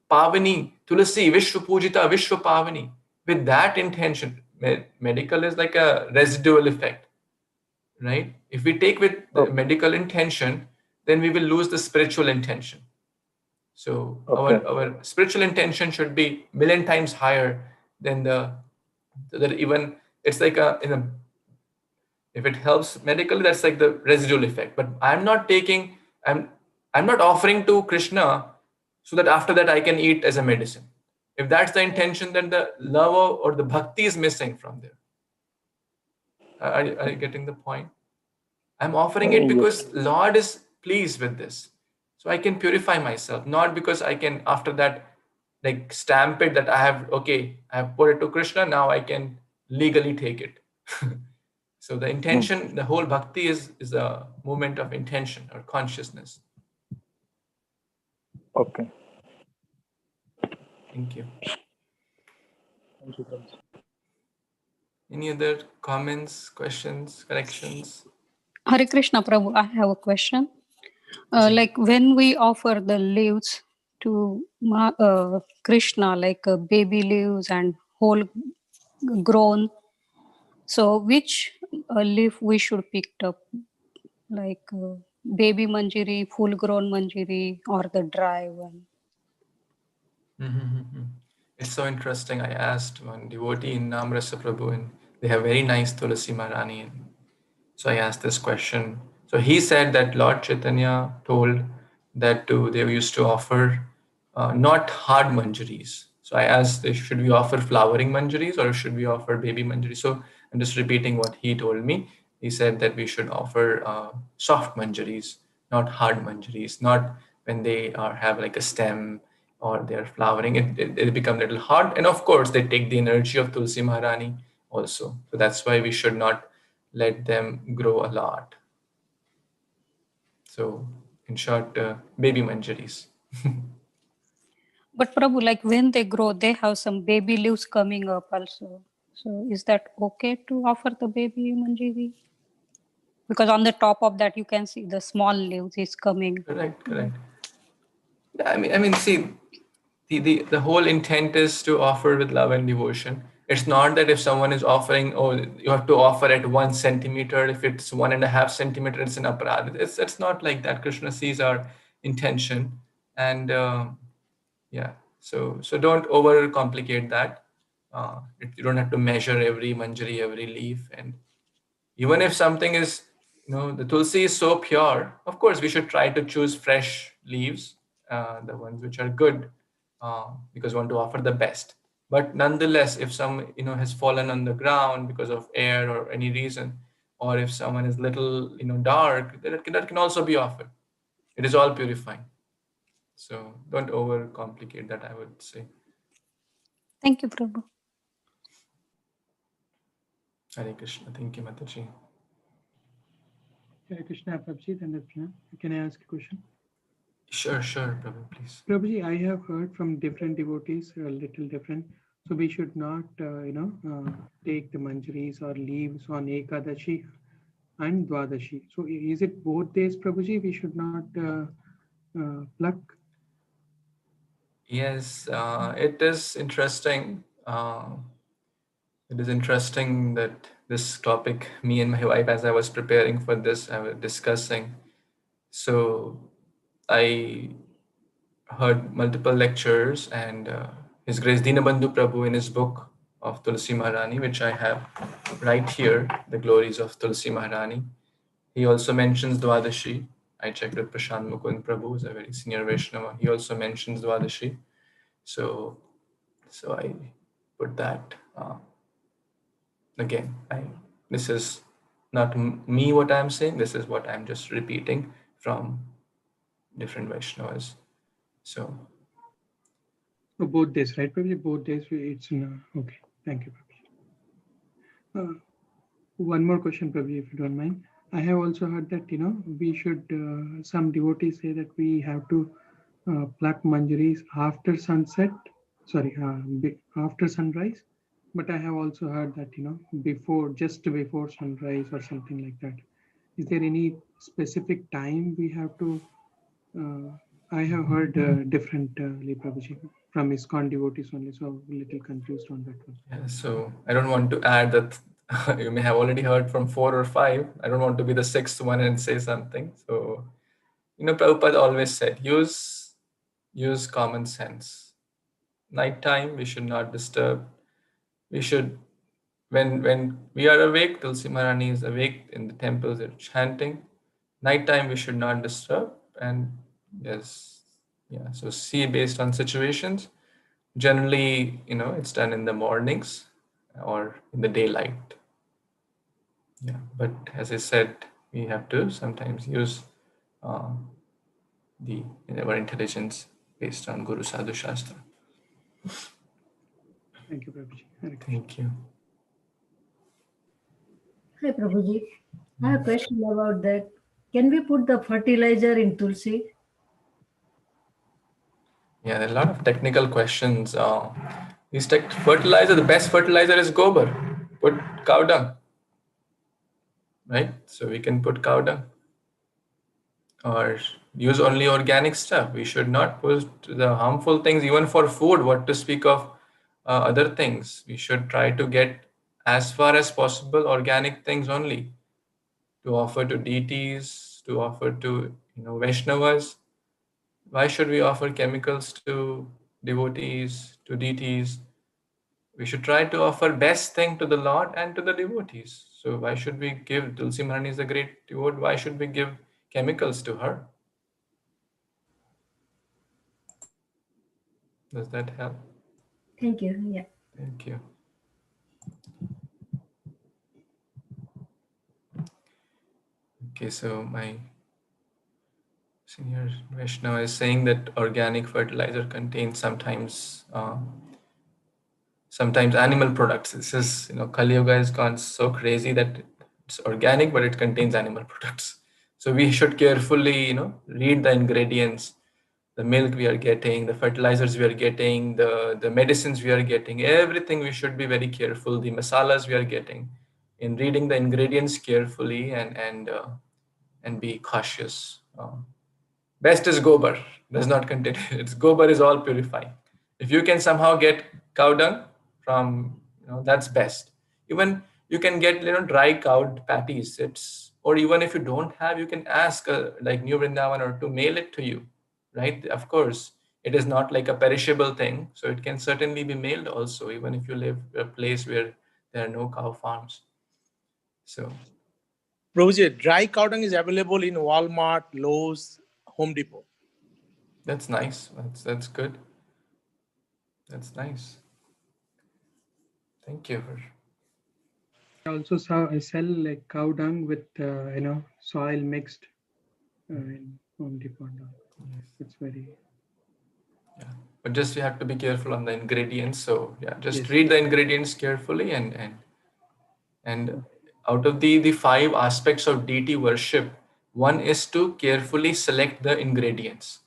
Pavani Tulasi Vishwa Pujita Vishwa Pavani. With that intention, medical is like a residual effect, right? If we take with the Okay. medical intention, then we will lose the spiritual intention. So Okay. our spiritual intention should be million times higher than so that even it's like if it helps medically, that's like the residual effect. But I'm I'm not offering to Krishna so that after that I can eat as a medicine. If that's the intention, then the love or the bhakti is missing from there. Are you getting the point? I'm offering it Yes. because Lord is pleased with this. So I can purify myself, not because I can after that like stamp it that I have put it to Krishna, now I can legally take it. So the Mm. intention, the whole bhakti is a movement of intention or consciousness. Okay. Thank you. Thank you, Prabhuji. Any other comments, questions, corrections? Hare Krishna Prabhu, I have a question. Like when we offer the leaves to Krishna, like baby leaves and whole grown, so which leaf we should pick up, like baby manjari, full grown manjari, or the dry one? It's so interesting. I asked one devotee in Namrasa Prabhu, and they have very nice Tulasi Maharani. And so I asked this question. So he said that Lord Chaitanya told that they used to offer not hard manjaris. So I asked, should we offer flowering manjaris or should we offer baby manjaris? So I'm just repeating what he told me. He said that we should offer soft manjaris, not hard manjaris, not when they have like a stem or they're flowering. It become a little hard. And of course, they take the energy of Tulsi Maharani also. So that's why we should not let them grow a lot. So in short, baby manjaris. But Prabhu, like when they grow, they have some baby leaves coming up also. So is that okay to offer the baby manjari? Because on the top of that, you can see the small leaves is coming. Correct. See, the whole intent is to offer with love and devotion. It's not that if someone is offering, oh, you have to offer at 1 centimeter. If it's 1.5 centimeter, it's an aparad. It's not like that. Krishna sees our intention, and yeah. So don't overcomplicate that. You don't have to measure every manjari, every leaf, and even if something is, the tulsi is so pure, of course we should try to choose fresh leaves, the ones which are good, because we want to offer the best. But nonetheless, if some has fallen on the ground because of air or any reason, or if someone is little dark, that can also be offered. It is all purifying. So don't overcomplicate that, I would say. Thank you, Prabhu. Hare Krishna. Thank you, Mataji. Hare Krishna, Prabhuji, and Nityam. Can I ask a question? Sure, Prabhu, please. Prabhuji, I have heard from different devotees, a little different. So we should not, take the manjaris or leaves on Ekadashi and Dwadashi. So is it both days, Prabhuji? We should not pluck. Yes, it is interesting. It is interesting that this topic, me and my wife, as I was preparing for this, I was discussing. So I heard multiple lectures, and His Grace Dinabandhu Prabhu in his book of Tulsi Maharani, which I have right here, The Glories of Tulsi Maharani. He also mentions Dwadashi. I checked with Prashant Mukund Prabhu, who's a very senior Vaishnava. He also mentions Dwadashi. So I put that. Again, this is not me what I'm saying. This is what I'm just repeating from different Vaishnavas. So Both days, right? Prabhuji, both days. It's okay. Thank you, Prabhuji. One more question, Prabhuji, if you don't mind. I have also heard that we should. Some devotees say that we have to pluck manjaris after sunset. Sorry, after sunrise. But I have also heard that just before sunrise or something like that. Is there any specific time we have to? I have heard differently, Prabhuji, from ISKCON devotees only, so I'm a little confused on that one. yeah, so I don't want to add that you may have already heard from 4 or 5. I don't want to be the 6th one and say something. So, Prabhupada always said, use common sense. Nighttime, we should not disturb. We should, when we are awake, Tulsi Maharani is awake in the temples, they're chanting. Nighttime, we should not disturb. And yes, yeah, so see based on situations. Generally, it's done in the mornings or in the daylight. Yeah, but as I said, we have to sometimes use our intelligence based on Guru Sadhu Shastra. Thank you, Prabhuji. Thank you. Hi, Prabhuji. I have a question about that. Can we put the fertilizer in Tulsi? Yeah, there are a lot of technical questions. Fertilizer, the best fertilizer is gobar. put cow dung, right? So we can put cow dung or use only organic stuff. We should not put the harmful things, even for food, what to speak of other things. We should try to get as far as possible organic things only to offer to deities, to offer to Vaishnavas. Why should we offer chemicals to devotees, to deities? We should try to offer best thing to the Lord and to the devotees. So why should we give, Tulsi Maharani is a great devotee, why should we give chemicals to her? Does that help? Thank you. Yeah. Thank you. Okay, so my senior Vaishnava is saying that organic fertilizer contains sometimes animal products. This is, Kali Yuga has gone so crazy that it's organic, but it contains animal products. So we should carefully, read the ingredients, the milk we are getting, the fertilizers we are getting, the medicines we are getting, everything we should be very careful, the masalas we are getting, in reading the ingredients carefully and be cautious. Best is gobar, does not contain it's gobar is all purifying. If you can somehow get cow dung from, that's best. Even you can get dry cow patties. Or even if you don't have, you can ask like New Vrindavan or to mail it to you, right? Of course, it is not like a perishable thing, so it can certainly be mailed also, even if you live a place where there are no cow farms. So Prabhuji, dry cow dung is available in Walmart, Lowe's, Home Depot. that's nice. That's good. That's nice. Thank you. I also sell like cow dung with soil mixed in Home Depot. It's very. Yeah, but just you have to be careful on the ingredients. So yeah, just read the ingredients carefully and out of the 5 aspects of deity worship, one is to carefully select the ingredients.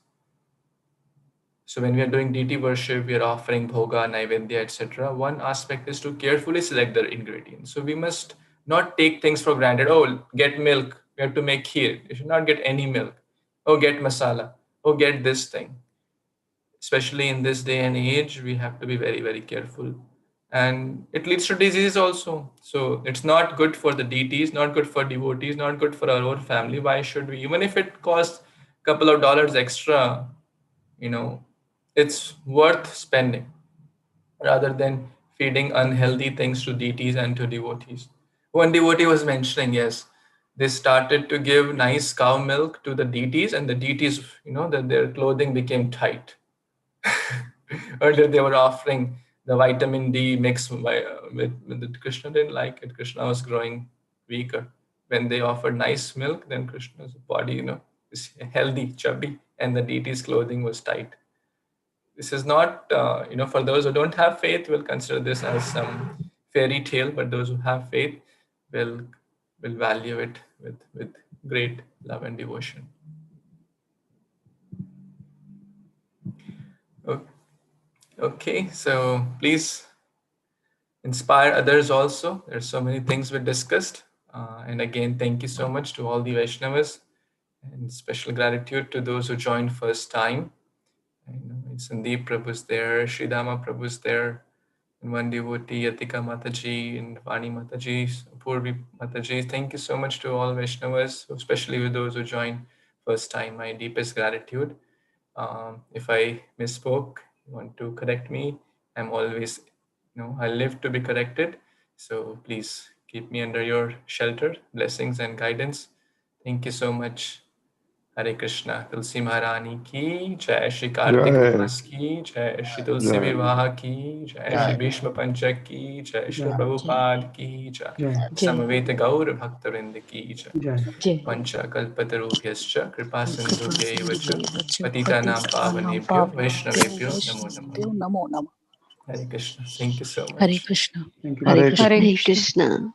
So when we are doing deity worship, we are offering bhoga, naivedya, etc. One aspect is to carefully select the ingredients. So we must not take things for granted. Oh, get milk. We have to make kheer. You should not get any milk. Oh, get masala. Oh, get this thing. Especially in this day and age, we have to be very, very careful. And it leads to diseases also. So it's not good for the deities, not good for devotees, not good for our own family. Why should we? Even if it costs a couple of dollars extra, it's worth spending rather than feeding unhealthy things to deities and to devotees. One devotee was mentioning, yes, they started to give nice cow milk to the deities, and the deities, that their clothing became tight. Earlier they were offering the vitamin D mix with Kṛṣṇa didn't like it. Kṛṣṇa was growing weaker. When they offered nice milk, then Kṛṣṇa's body, is healthy, chubby, and the deity's clothing was tight. This is not, for those who don't have faith, will consider this as some fairy tale, but those who have faith will value it with great love and devotion. Okay, so please inspire others also. There's so many things we discussed. And again, thank you so much to all the Vaishnavas, and special gratitude to those who joined first time. Sandeep Prabhu's there, Sridhama Prabhu's there, and one devotee, Yatika Mataji, and Vani Mataji, Purvi Mataji. Thank you so much to all Vaishnavas, especially with those who joined first time. My deepest gratitude. If I misspoke, you want to correct me, I'm always, I live to be corrected. So please keep me under your shelter, blessings and guidance. Thank you so much. Hare Krishna. Tulsi Maharani ki jai, Shri Kartik Mas ki jai, Shri Tulsi Vivaha ki jai, Shri Bhishma Panchak ki jai, Shri Prabhupada ki jai, Samaveta Gaur Bhaktavrinda ki jai, Pancha Kalpatarubhyascha Kripa Sindhubhya cha Patitanam Pavanebhyo Vaishnavebhyo Namo Namo. Hare Krishna. Thank you so much. Hare Krishna. Thank you. Hare Hare Krishna.